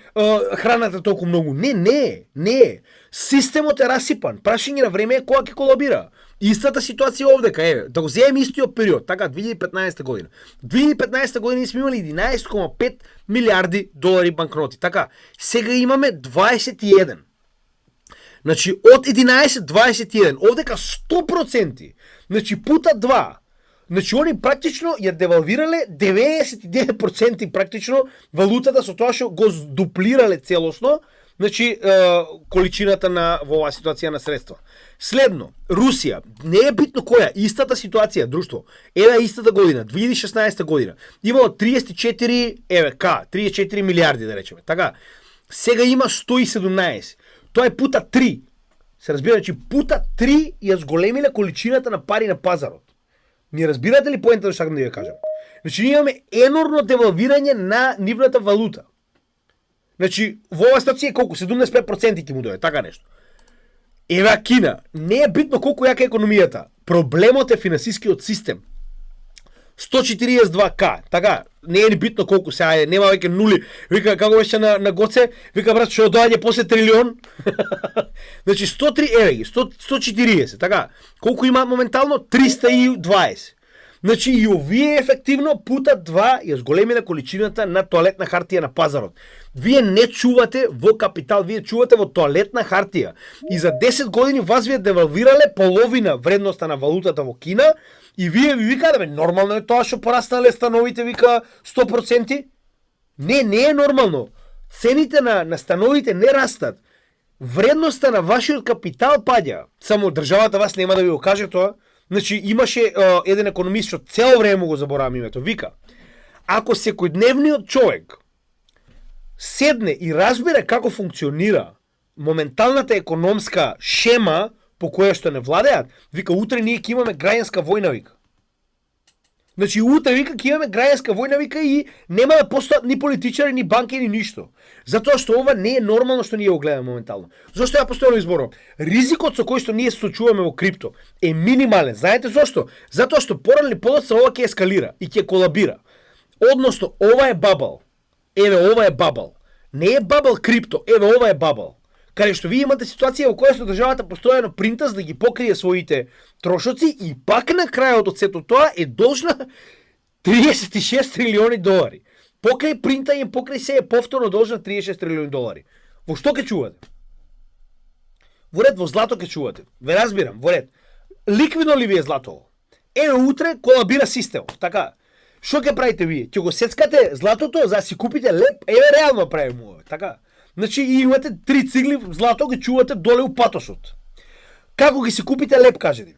храната толку многу. Не. Системот е расипан. Прашање на време е кога ќе колабира. Истата ситуација овдека е, да го земеме истиот период, така 2015 година. 2015 година сме имали 11,5 милиарди долари банкноти, така. Сега имаме 21. Значи, од 11-21, овдека 100%, значи пута 2. Значи, они практично ја девалвирале 99% практично валутата со тоа што го дуплирале целосно, значи, количината во оваа ситуација на средства. Следно, Русија, не е битно која, истата ситуација, друштво, истата година, 2016 година, имало 34 милиарди, да речеме, така, сега има 117. Тоа е пута 3. Се разбира, значи пута 3 ја зголемиле количината на пари на пазарот. Ми разбирате ли поентата што сакам да ја кажам? Значи имаме енорно девалвирање на нивната валута. Значи во оваа ситуација е колку 75% ќе му дојде, така нешто. Ева Кина, не е битно колку јака е економијата. Проблемот е финансискиот систем. 142к, така, не е ни битно колку сега е, нема веќе нули. Вика, како беше на Гоце, вика, брат, што доаѓа после трилион. Значи, 140, така. Колку има моментално? 320. Значи, и овие ефективно пута 2 ја зголемиле количината на тоалетна хартија на пазарот. Вие не чувате во капитал, вие чувате во тоалетна хартија. И за 10 години вас вие девалвирале половина вредноста на валутата во Кина, и вие ви викате, бе, нормално е тоа што пораснале становите, вика 100%? Не е нормално. Цените на становите не растат. Вредноста на вашиот капитал паѓа. Само државата вас нема да ви го каже тоа. Значи, имаше еден економист што цело време го заборавам името, вика, ако секојдневниот човек седне и разбере како функционира моменталната економска шема по која што не владеат, вика, утре ние ќе имаме граѓанска војна, вика. Значи, утре, вика, ќе имаме граѓанска војна, вика, и нема да постојат ни политичари, ни банки, ни ништо. Затоа што ова не е нормално што ние го гледаме моментално. Зошто ја постојано изборувам? Ризикот со кој што ние се сочуваме во крипто е минимален. Знаете зошто? Затоа што порано или подоцна ова ќе ескалира и ќе колабира. Односно, ова е бабл. Еве, ова е бабл. Не е бабл крипто, еве, ова е бабл. Каде што вие имате ситуација во која што државата постојано принта за да ги покрие своите трошоци и пак на крајот од сето тоа е должна 36 трилиони долари. Покрај принта им, покрај се е повторно должна 36 трилиони долари. Во што ќе чувате? Во ред, во злато ќе чувате. Ве разбирам, во ред. Ликвидно ли ви е злато? Еве, утре колабира системот, така? Што ќе правите вие? Ќе го сецкате златото за да си купите леп? Еве, реално правиме ова, така? Значи, имате 3 цигли злато, ги чувате доле у патосот. Како ги си купите леп, кажете ми?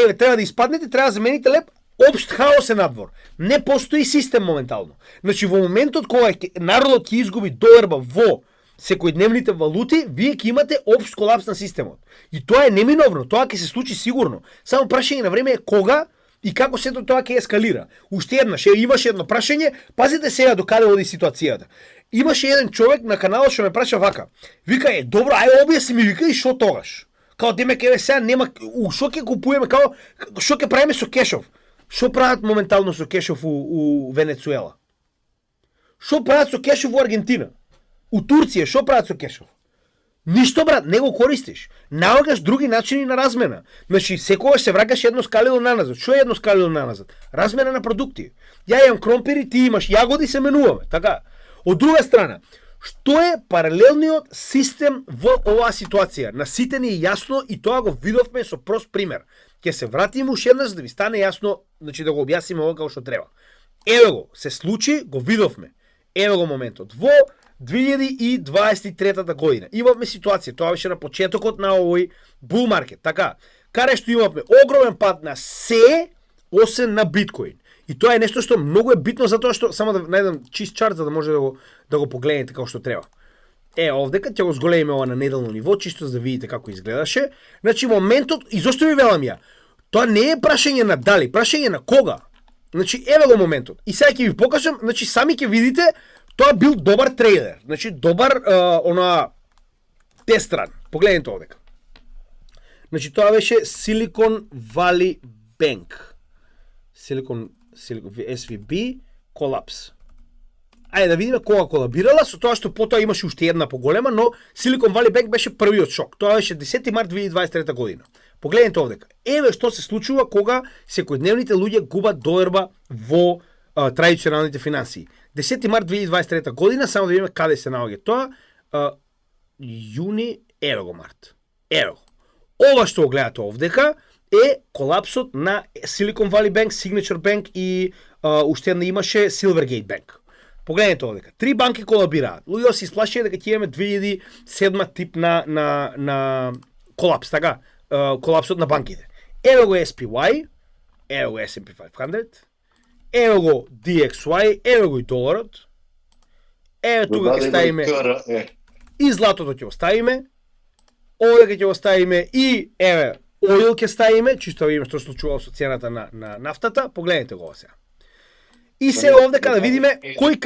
Еве, треба да испаднете, треба да замените леп, општ хаос е надвор. Не постои систем моментално. Значи, во моментот кога народот ќе изгуби доверба во секојдневните валути, вие ќе имате општ колапс на системот. И тоа е неминовно, тоа ќе се случи сигурно. Само прашање на време е кога и како сето тоа ќе ескалира. Уште еднаш, имаше едно прашање, пазите сега до каде оди ситуацијата. Имаше еден човек на каналот што ме праша вака. Вика, добро, ај објасни ми, вика, и шо тогаш? Као демек еве сега нема шо ќе купуваме, као шо ќе правиме со кешов? Шо прават моментално со кешов у Венецуела? Шо прават со кешов у Аргентина? У Турција шо прават со кешов? Ништо, брат, не го користиш. Наоѓаш други начини на размена. Значи, секогаш се вракаш едно скалило наназад. Што е едно скалило наназад? Размена на продукти. Ја имам кромпири, ти имаш јагоди, се менуваме, така? Од друга страна, што е паралелниот систем во оваа ситуација? На сите ни е јасно и тоа го видовме со прост пример. Ќе се вратиме уште еднаш за да ви стане јасно, значи да го објасниме ова како што треба. Еве го, се случи, го видовме. Еве го моментот. Во 2023 година имавме ситуација, тоа беше на почетокот на овој bull market, така, каде што имавме огромен пад на се, освен на биткоин. И тоа е нешто што многу е битно затоа што само да најдам чист чарт за да може да го погледнете како што треба. Овдека ќе го зголемиме ова на неделно ниво, чисто за да видите како изгледаше. Значи моментот, и зошто ви велам ја? Тоа не е прашање на дали, прашање на кога. Значи еве го моментот. И сега ќе ви покажам, значи сами ќе видите, тоа бил добар трейдер. Значи добар тестран. Погледнете овдека. Значи тоа беше Silicon Valley Bank. Silicon SVB колапс. Ајде да видиме кога колабирала, со тоа што потоа имаше уште една поголема, но Silicon Valley Bank беше првиот шок. Тоа беше 10 март 2023 година. Погледнете овдека. Еве што се случува кога секојдневните луѓе губат доверба во традиционалните финансии. 10 март 2023 година, само да видиме каде се наоѓа тоа. Јуни, еве го март. Еве го. Ова што го гледате овдека е колапсот на Silicon Valley Bank, Signature Bank и уште една имаше Silvergate Bank. Погледнете овдека. 3 банки колабираат. Луѓе се исплашија дека ќе имаме 2007 тип на колапс, така? Колапсот на банките. Ево го SPY, ево го S&P 500, ево го DXY, ево го и доларот. Ево тука ќе ставиме и златото ќе оставиме. Овдека ќе оставиме и еве оил ќе ставиме, чисто видиме што се случувало со цената на нафтата. Погледнете го сега. И се овдека да видиме кој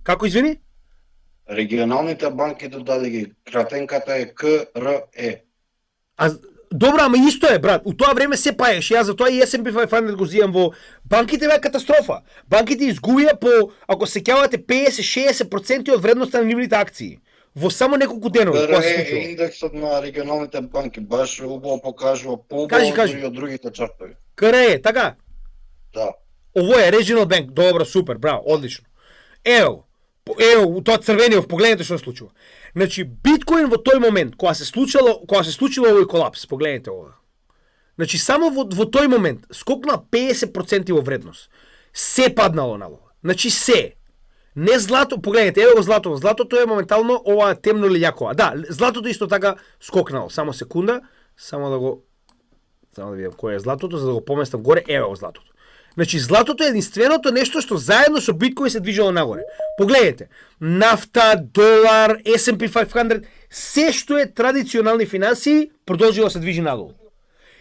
како извини? Регионалните банки додаде ги, кратенката е КРЕ. Добро, ама исто е, брат. У тоа време се паеш. Јас затоа и S&P 500 го зијам во банките, бе катастрофа. Банките изгубија по, ако се сеќавате, 50-60% од вредноста на нивните акции. Во само неколку денови. КРЕ е индексот на регионалните банки, баш убаво покажува по-убаво од другите чартови. КРЕ, така? Да. Ово е Regional Bank. Добро, супер, браво, одлично. Ево, тоа црвениот, погледнете што се случува. Значи, биткоин во тој момент, кога се случило овој колапс, погледнете ова. Значи, само во тој момент, скокна 50% во вредност. Се паднало надолу. Значи, се. Не злато, погледнете, ево го златото. Златото е моментално ова темно лилјакова. Да, златото исто така скокнало. Само секунда, само да видам кој е златото, за да го поместам горе. Ево го златото. Значи златото е единственото нешто што заедно со биткоин се движело нагоре. Погледнете, нафта, долар, S&P 500, се што е традиционални финансии продолжило да се движи надолу.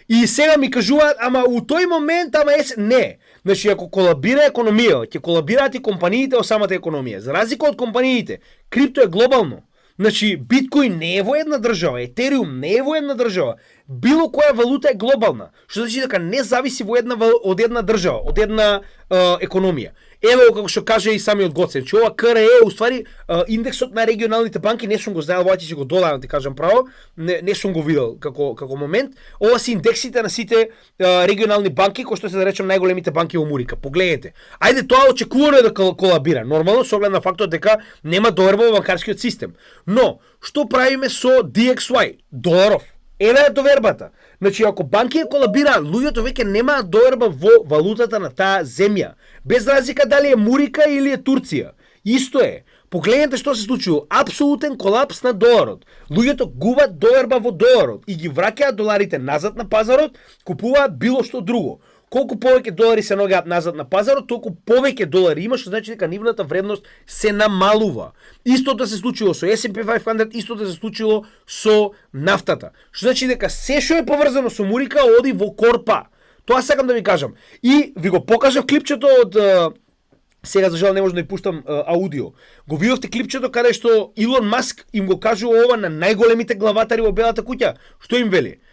И сега ми кажуваат, ама у тој момент, не. Значи, ако колабира економија, ќе колабираат и компаниите во самата економија. За разлика од компаниите, крипто е глобално. Значи, биткоин не е во една држава, етериум не е во една држава. Било која валута е глобална, што значи дека не зависи од една држава, од една економија. Ево како што каже и самиот Гоцен, че ова КРЕ уствари индексот на регионалните банки, не сум го знаел, ваќе ќе го додадам, ти кажам право, не сум го видел како момент. Ова се индексите на сите регионални банки, кои што се да речем најголемите банки во Мурика. Погледнете. Ајде, тоа очекувано е да колабира. Нормално со оглед на фактот дека нема доверба во банкарскиот систем. Но што правиме со DXY, доларов? Ева е довербата. Значи, ако банки колабираат, луѓето веќе немаат доверба во валутата на таа земја. Без разлика дали е Мурика или е Турција. Исто е. Погледнете што се случило. Апсолутен колапс на доларот. Луѓето губат доверба во доларот и ги враќаат доларите назад на пазарот, купуваат било што друго. Колку повеќе долари се ногеат назад на пазарот, толку повеќе долари има, што значи дека нивната вредност се намалува. Истото се случило со S&P 500, истото се случило со нафтата. Што значи дека се што е поврзано со Мурика оди во корпа. Тоа сакам да ви кажам. И ви го покажав клипчето од сега за жал не можам да ја пуштам аудио. Го видовте клипчето каде што Илон Маск им го кажува ова на најголемите главатари во Белата куќа. Што им вели?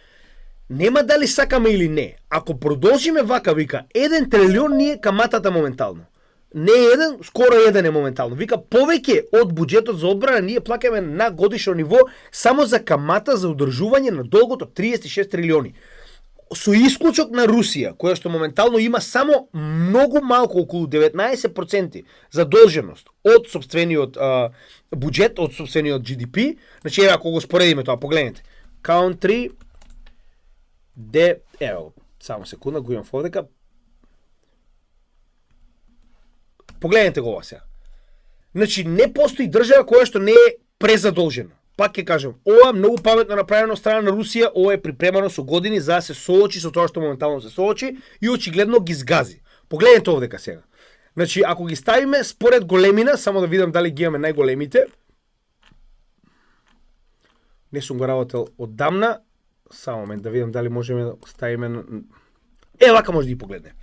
Нема дали сакаме или не. Ако продолжиме вака, вика, 1 трилион ни е каматата моментално. Не еден, скоро еден е моментално. Вика, повеќе од буџетот за одбрана ние плакаме на годишно ниво само за камата за одржување на долгот од 36 трилиони. Со исклучок на Русија, која што моментално има само многу малку, околу 19% задолженост од сопствениот буџет, од сопствениот GDP, значи ако го споредиме тоа, погледнете. Country ево, само секунда, го имам овдека. Погледнете го ова сега. Значи, не постои држава која што не е презадолжена. Пак ќе кажам, ова многу паметно направено од страна на Русија, ова е припремано со години за да се соочи со тоа што моментално се соочи и очигледно ги згази. Погледнете овдека сега. Значи, ако ги ставиме според големина, само да видам дали ги имаме најголемите. Не сум го работел оддамна. Само момент да видам дали можеме да ставиме. Вака може да ги погледне.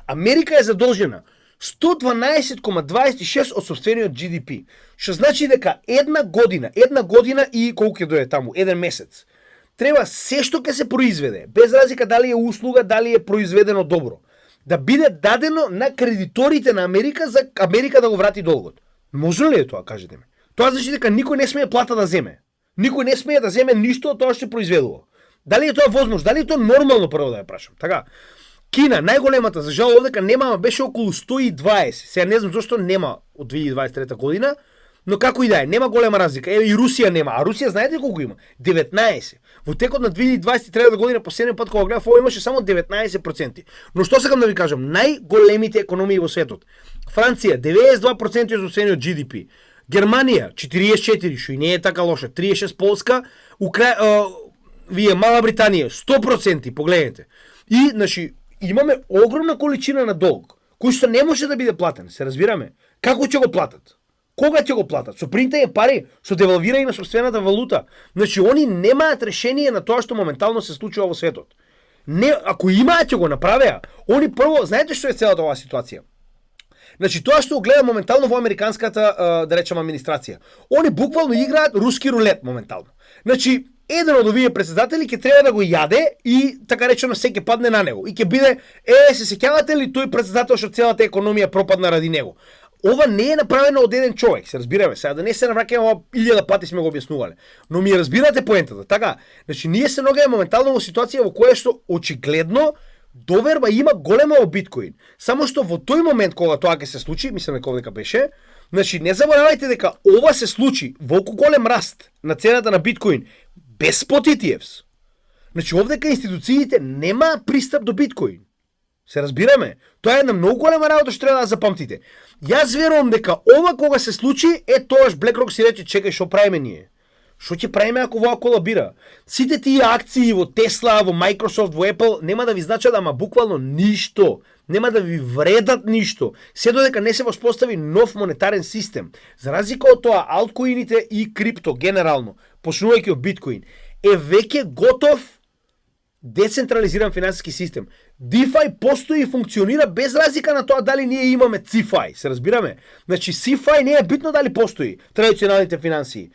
Америка е задолжена 112,26 од сопствениот GDP. Што значи дека една година и колку ќе дое таму, еден месец. Треба се што ќе се произведе, без разлика дали е услуга, дали е произведено добро, да биде дадено на кредиторите на Америка за Америка да го врати долгот. Може ли е тоа, кажете ми? Тоа значи дека никој не смее плата да земе. Никој не смее да земе ништо од тоа што произведува. Дали е тоа возможно? Дали е тоа нормално, прво да ја прашам? Така. Кина, најголемата, за жал овдека нема, беше околу 120. Сега не знам зашто нема од 2023 година, но како и да е, нема голема разлика. И Русија нема, а Русија знаете колку има? 19. Во текот на 2023 година, последен пат кога гледав, имаше само 19%. Но што сакам да ви кажам, најголемите економии во светот. Франција 92% од сопствениот GDP. Германија 44, што и не е така лоша, 36 Полска, Мала Британија 100%, погледнете. И, значи, имаме огромна количина на долг, кој што не може да биде платен, се разбираме. Како ќе го платат? Кога ќе го платат? Со принтање пари, со девалвирање на сопствената валута. Значи, они немаат решение на тоа што моментално се случува во светот. Не, ако имаат ќе го направеа, они прво, знаете што е целата оваа ситуација? Значи, тоа што го гледа моментално во американската, да речем, администрација. Они буквално играат руски рулет моментално. Значи, еден од овие председатели ќе треба да го јаде и така речено се ќе падне на него. И ќе биде, се сеќавате ли тој председател што целата економија пропадна ради него? Ова не е направено од еден човек, се разбираме. Сега да не се навраќаме, ова 1000 пати сме го објаснувале. Но ми разбирате поентата, така? Значи, ние се ногаме моментално во ситуација во која што очигледно доверба има голема во биткоин. Само што во тој момент кога тоа ќе се случи, мислам дека овдека беше, значи не заборавајте дека ова се случи волку голем раст на цената на биткоин без спот ETFs. Значи овдека институциите нема пристап до биткоин. Се разбираме? Тоа е една многу голема работа што треба да запамтите. Јас верувам дека ова кога се случи, тоаш BlackRock си рече, чекај, што правиме ние? Што ќе правиме ако ова колабира? Сите тие акции во Tesla, во Microsoft, во Apple нема да ви значат ама буквално ништо. нема да ви вредат ништо, се додека не се воспостави нов монетарен систем. За разлика од тоа, алткоините и крипто генерално, почнувајќи од биткоин, е веќе готов децентрализиран финансиски систем. DeFi постои и функционира без разлика на тоа дали ние имаме CeFi, се разбираме? Значи CeFi не е битно дали постои традиционалните финансии.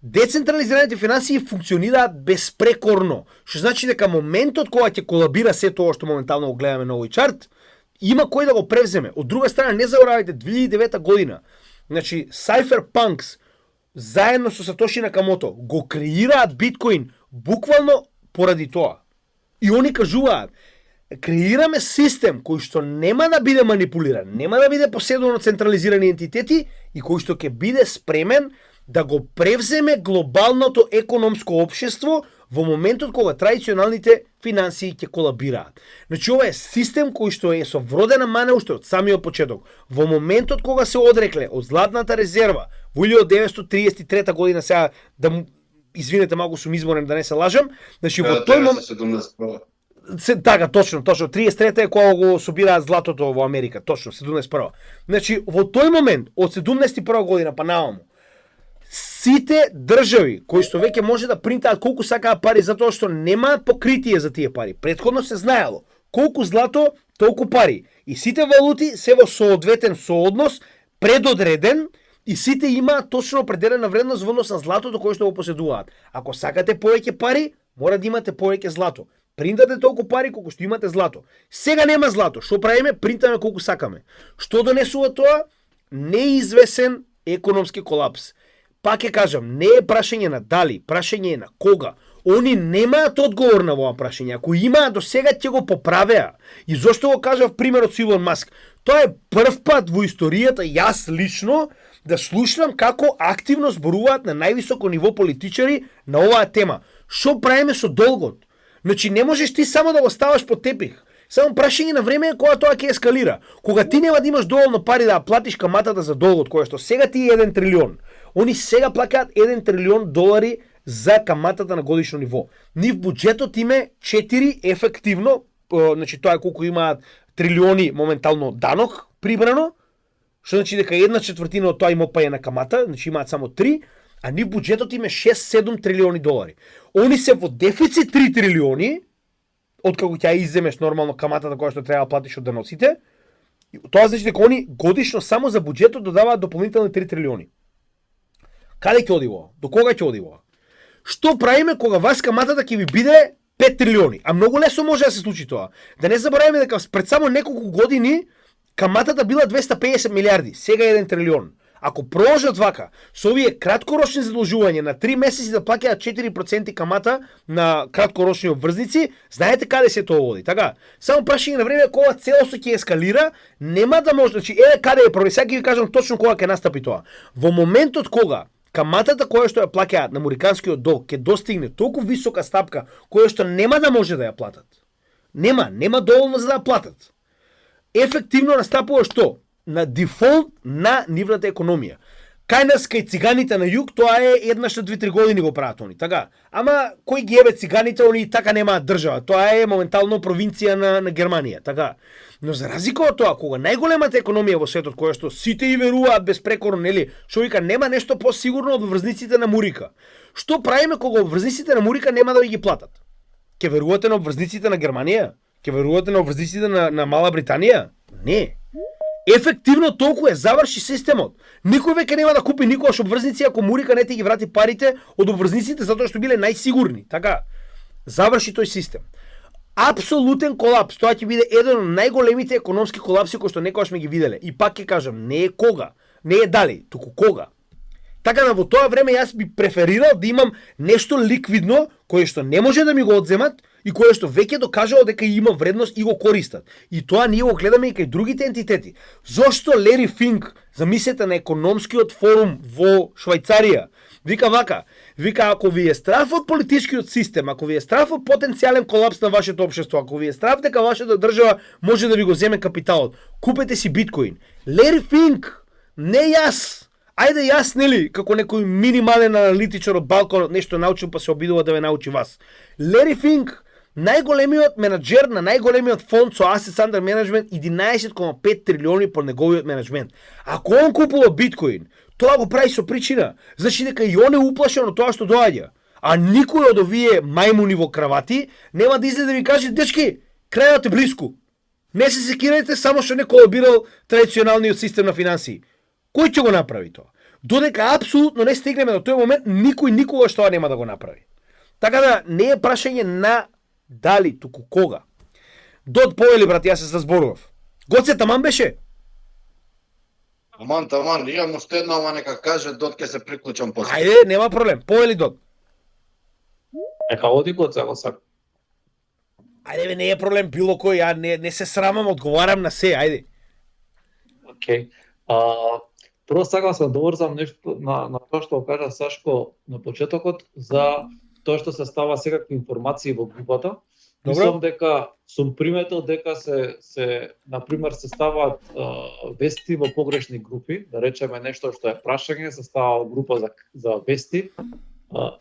Децентрализираните финансии функционираат безпрекорно, што значи дека моментот кога ќе колабира се тоа што моментално го гледаме на овој чарт, има кој да го превземе. Од друга страна, не заборавајте 2009 година, значи Cypherpunks заедно со Сатоши Накамото го креираат биткоин буквално поради тоа. И они кажуваат, креираме систем кој што нема да биде манипулиран, нема да биде поседуван од централизирани ентитети и кој што ќе биде спремен да го превземе глобалното економско општество во моментот кога традиционалните финансии ќе колабираат. Значи ова е систем кој што е со вродена мана уште од самиот почеток. Во моментот кога се одрекле од златната резерва во 1933 година, сега да му извинете, малку сум изморен да не се лажам, значи во тој момент така, точно, 33-та е кога го собираат златото во Америка, точно, 71-та. Значи, во тој момент, од 71-та година па нааму, сите држави кои што веќе може да принтаат колку сакаат пари затоа што немаат покритие за тие пари. Претходно се знаело колку злато, толку пари. И сите валути се во соодветен сооднос, предодреден, и сите имаат точно определена вредност во однос на златото кое што го поседуваат. Ако сакате повеќе пари, мора да имате повеќе злато. Принтате толку пари колку што имате злато. Сега нема злато, што правиме? Принтаме колку сакаме. Што донесува тоа? Неизвесен економски колапс. Пак ќе кажам, не е прашање на дали, прашање е на кога. Они немаат одговор на ова прашање. Ако имаат, до сега ќе го поправеа. И зошто го кажав примерот со Илон Маск? Тоа е прв пат во историјата, јас лично, да слушнам како активно зборуваат на највисоко ниво политичари на оваа тема. Што правиме со долгот? Значи не можеш ти само да го ставаш под тепих. Само прашање на време е кога тоа ќе ескалира. Кога ти нема да имаш доволно пари да платиш каматата за долгот, која што сега ти е 1 трилион. Они сега плакаат 1 трилион долари за каматата на годишно ниво. Нив буџетот им е 4 ефективно, значи тоа е колку имаат трилиони моментално данок прибрано, што значи дека 1/4 од тоа им опаја на камата, значи имаат само 3, а нив буџетот им е 6-7 трилиони долари. Они се во дефицит 3 трилиони, откако ќе изземеш нормално каматата која што треба да платиш од даноците. Тоа значи дека они годишно само за буџетот додаваат дополнителни 3 трилиони. Каде ќе оди ова? До кога ќе оди ова? Што правиме кога вас каматата ќе ви биде 5 трилиони? А многу лесно може да се случи тоа. Да не забораваме дека пред само неколку години каматата била 250 милиарди, сега 1 трилион. Ако продолжат вака, со овие краткорочни задолжувања на 3 месеци да плаќаат 4% камата на краткорочни обврзници, знаете каде се тоа води, така? Само прашање на време кога целосно ќе ескалира, нема да може, значи каде е проблем, сега ќе ви кажам точно кога ќе настапи тоа. Во моментот кога каматата која што ја плаќаат на американскиот долг ќе достигне толку висока стапка која што нема да може да ја платат. Нема доволно за да ја платат. Ефективно настапува што? На дефолт на нивната економија. Кај нас, кај циганите на југ, тоа е еднаш на 2-3 години го прават они, така? Ама кој ги ебе циганите, они така немаат држава. Тоа е моментално провинција на Германија, така? Но за разлика од тоа, кога најголемата економија во светот, која што сите и веруваат безпрекорно, нели, што вика нема нешто посигурно од обврзниците на Мурика. Што правиме кога обврзниците на Мурика нема да ви ги платат? Ќе верувате на обврзниците на Германија? Ќе верувате на обврзниците на Мала Британија? Не. Ефективно толку е заврши системот. Никој веќе нема да купи никогаш обврзници ако Мурика не ти ги врати парите од обврзниците затоа што биле најсигурни, така? Заврши тој систем. Апсолутен колапс, тоа ќе биде еден од најголемите економски колапси кои што некогаш сме ги виделе. И пак ќе кажам, не е кога, не е дали, туку кога. Така на во тоа време јас би преферирал да имам нешто ликвидно кое што не може да ми го одземат и кое што веќе докажало дека има вредност и го користат. И тоа ние го гледаме и кај другите ентитети. Зошто Лери Финк, замислете на економскиот форум во Швајцарија, вика вака, вика ако ви е страф од политичкиот систем, ако ви е страф од потенцијален колапс на вашето општество, ако ви е страф дека вашата држава може да ви го земе капиталот, купете си биткоин. Лери Финк, не јас. Ајде јас, нели, како некој минимален аналитичар од балконот нешто научил па се обидува да ве научи вас. Лери Финк најголемиот менаџер на најголемиот фонд со assets under management 11,5 трилиони по неговиот менеджмент. Ако он купува биткоин, тоа го прави со причина, значи дека и он е уплашен од тоа што доаѓа. А никој од овие мајмуни во кравати нема да излезе да ви каже, дечки, крајот е блиску. Не се секирајте само што не колабирал традиционалниот систем на финансии. Кој ќе го направи тоа? Додека апсолутно не стигнеме до тој момент, никој никогаш тоа нема да го направи. Така да не е прашање на дали, туку кога. Дод повели, брат, јас се зазборував. Гоце таман беше? Таман, имам уште една, ама нека каже Дод, ке се приклучам после. Ајде, нема проблем. Повели Дод. Нека оди Гоце, ако сака. Ајде бе, не е проблем било кој, ја не се срамам, одговарам на се, ајде. Океј. Прво сакам се доврзам нешто на тоа што кажа Сашко на почетокот за тоа што се става секакви информации во групата. Мислам дека сум приметил дека се на пример се ставаат вести во погрешни групи, да речеме нешто што е прашање, се става група за вести.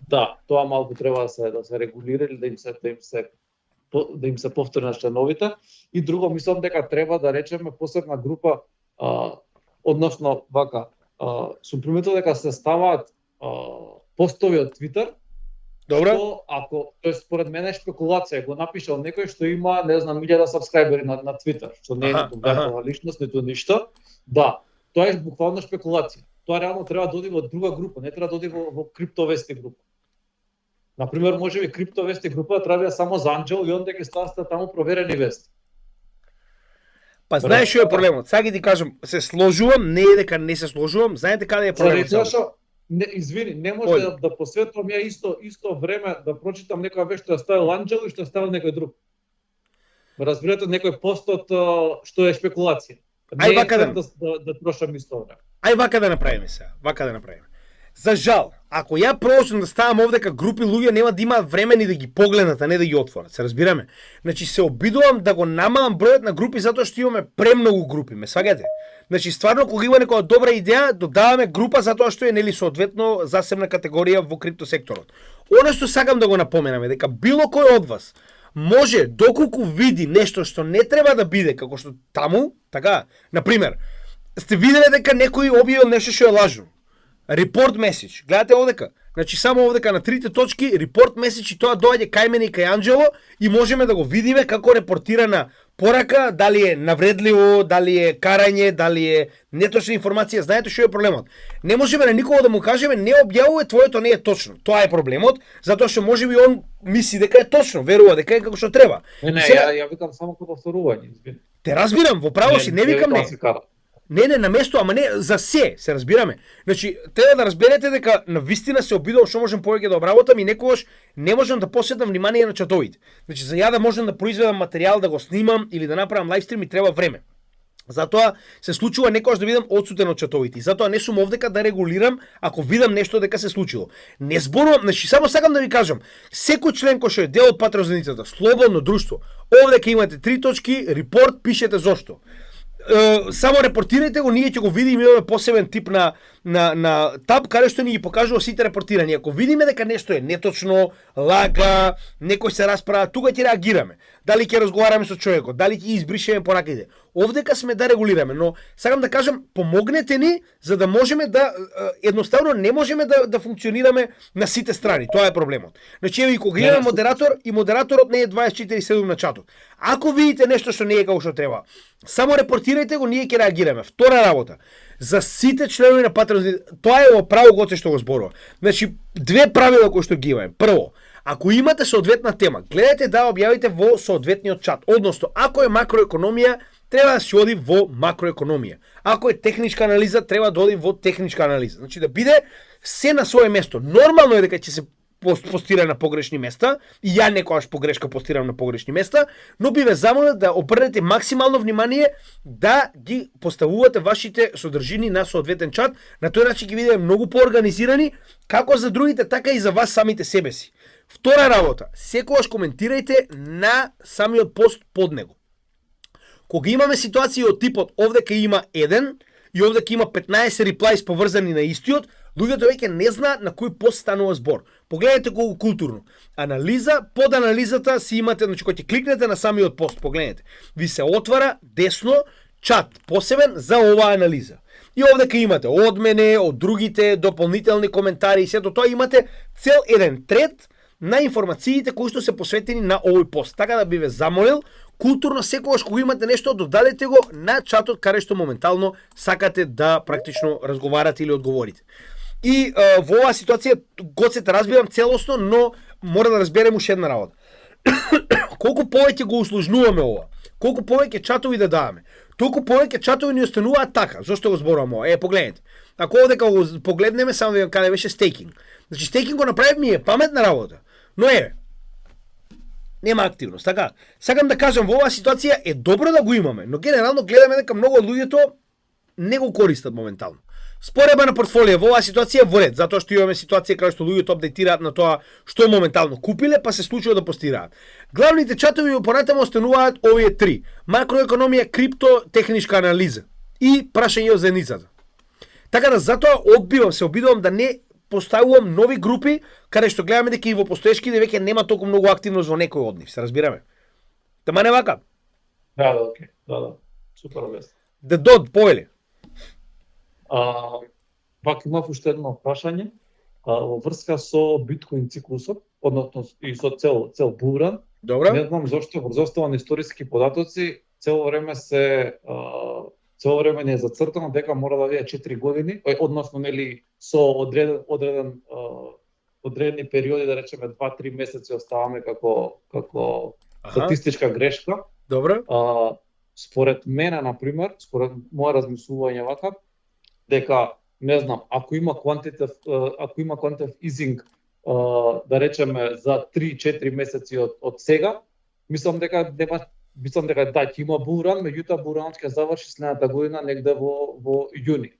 Да, тоа малку треба да се регулира или да им се повтори на членовите. И друго, мислам дека треба да речеме посебна група, односно вака, сум приметил дека се ставаат постови од Твитер. Добро. Што ако, тоест според мене е спекулација, го напишал некој што има, не знам, 1000 сабскрајбери на Твитер, што не е ниту вертова личност, ниту ништо. Да, тоа е буквално спекулација. Тоа реално треба да оди во друга група, не треба да оди во криптовести група. Например, можеби криптовести група треба само за Анџел и онде ќе стават таму проверени вести. Па знаеш што е проблемот? Сега ќе ти кажам, се сложувам, не е дека не се сложувам, знаете каде е проблемот? Зашто извини, не може да посветувам ја исто време да прочитам некоја вест што ја ставил Анџел и што ја ставил некој друг. Разбирате, некој постот што е спекулација. Ај вака да трошам исто време. Ај вака да направиме сега, За жал, ако ја продолжам да ставам овдека групи луѓе нема да имаат време ни да ги погледнат, а не да ги отворат. Се разбираме? Значи се обидувам да го намалам бројот на групи затоа што имаме премногу групи, ме сваѓате? Значи стварно кога има некоја добра идеја, додаваме група затоа што е нели соодветно засебна категорија во криптосекторот. Оно што сакам да го напоменаме дека било кој од вас може доколку види нешто што не треба да биде како што таму, така, на пример, сте виделе дека некој објавил нешто што е лажно. Report message. Гледате овдека. Значи само овдека на трите точки report message и тоа доаѓа кај мене и кај Анџело и можеме да го видиме како репортирана порака, дали е навредливо, дали е карање, дали е неточна информација. Знаете што е проблемот? Не можеме на никого да му кажеме не објавувај, твоето не е точно. Тоа е проблемот, затоа што можеби он мисли дека е точно, верува дека е како што треба. Не, ја викам само како повторување, извини. Те разбирам, во право си, не викам не. Не, на место, ама не за се разбираме. Значи, треба да разберете дека на вистина се обидувам што можам повеќе да обработам и некогаш не можам да посветам внимание на чатовите. Значи, за ја да можам да произведам материјал, да го снимам или да направам лајвстрим, ми треба време. Затоа се случува некогаш да бидам одсутен од чатовите. Затоа не сум овдека да регулирам ако видам нешто дека се случило. Не зборувам, значи само сакам да ви кажам, секој член кој што е дел од патроzanicата, слободно друштво, овдека имате 3 точки, репорт, пишете зошто. Само репортирајте го, ние ќе го видиме, имаме посебен тип на таб каде што ни ги покажува сите репортирања. Ако видиме дека нешто е неточно, лага, некој се расправа, тука ќе реагираме. Дали ќе разговараме со човекот, дали ќе избришеме пораките. Овдека сме да регулираме, но сакам да кажам, помогнете ни за да можеме да едноставно не можеме да функционираме на сите страни. Тоа е проблемот. Значи и кога имаме модератор и модераторот не е 24/7 на чатот. Ако видите нешто што не е како што треба, само репортирајте го, ние ќе реагираме. Втора работа. За сите членови на патроzanicата, тоа е во право Гоце што го зборува. Значи, две правила кои што ги имаме. Прво, ако имате соодветна тема, гледате да објавите во соодветниот чат. Односно, ако е макроекономија, треба да се оди во макроекономија. Ако е техничка анализа, треба да оди во техничка анализа. Значи да биде се на свое место. Нормално е дека ќе се постира на погрешни места, и ја некојаш погрешка постирам на погрешни места, но би ве замолил да обрнете максимално внимание да ги поставувате вашите содржини на соодветен чат, на тој начин ќе бидеме многу поорганизирани, како за другите, така и за вас самите себе си. Втора работа, секогаш коментирајте на самиот пост под него. Кога имаме ситуација од типот овдека има еден и овдека има 15 реплајс поврзани на истиот, Луѓето веќе не знаат на кој пост станува збор. Погледнете го културно. Анализа, под анализата си имате, значи кога ќе кликнете на самиот пост, погледнете. Ви се отвара десно чат посебен за оваа анализа. И овдека имате од мене, од другите, дополнителни коментари и сето тоа имате цел еден трет на информациите кои што се посветени на овој пост. Така да би ве замолил, културно секогаш кога имате нешто, додадете го на чатот каде што моментално сакате да практично разговарате или одговорите. И во оваа ситуација гоцете разбирам целосно, но мора да разберем уште една работа. Колку повеќе го усложнуваме ова, колку повеќе чатови да даваме, толку повеќе чатови ни остануваат така. Зошто го зборувам ова? Погледнете. Ако овдека го погледнеме, само видам каде беше стейкинг. Значи стейкинг го направи ми е паметна работа. Но нема активност, така. Сакам да кажам, во оваа ситуација е добро да го имаме, но генерално гледаме дека многу од луѓето не го користат моментално. Спореба на портфолио во оваа ситуација во ред, затоа што имаме ситуација каде што луѓето апдейтираат на тоа што моментално купиле, па се случува да постираат. Главните чатови понатаму остануваат овие три: макроекономија, крипто, техничка анализа и прашање од заедницата. Така да затоа се обидувам да не поставувам нови групи каде што гледаме дека и во постоешките веќе нема толку многу активност во некој од нив, се разбираме. Тама не вака. Да, окей. Да. Супер објаснено. Да дод повели. Пак имав уште едно прашање во врска со биткоин циклусот, односно и со цел булран. Добро. Не знам зошто врз основа на историски податоци цело време не е зацртано дека мора да биде 4 години, односно нели со одредени периоди, да речеме 2-3 месеци оставаме како статистичка грешка. Добро. Според мене, например, според мое размислување вака, дека не знам, ако има quantitative easing, да речеме за 3-4 месеци од сега, мислам дека да, ќе има булран, меѓутоа булранот ќе заврши следната година негде во јуни.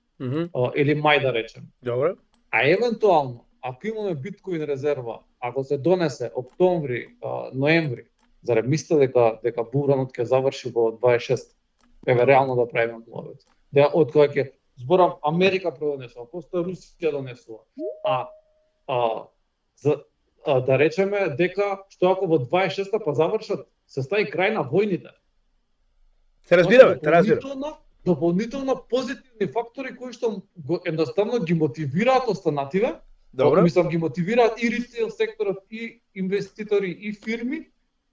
Или мај, да речем. Добро. А евентуално, ако имаме биткоин резерва, ако се донесе октомври, ноември, зарем мислите дека булранот ќе заврши во 26? Еве реално да правиме муабет. Дека од кога ќе зборам Америка продонесува, после Русија донесува. Да речеме дека што ако во 26-та па завршат, се стави крај на војните. Се разбира. Дополнително позитивни фактори кои што едноставно ги мотивираат останативе. Добро. Мислам, ги мотивираат и ритейл секторот, и инвеститори, и фирми,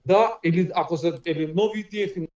да, или ако се нови ETF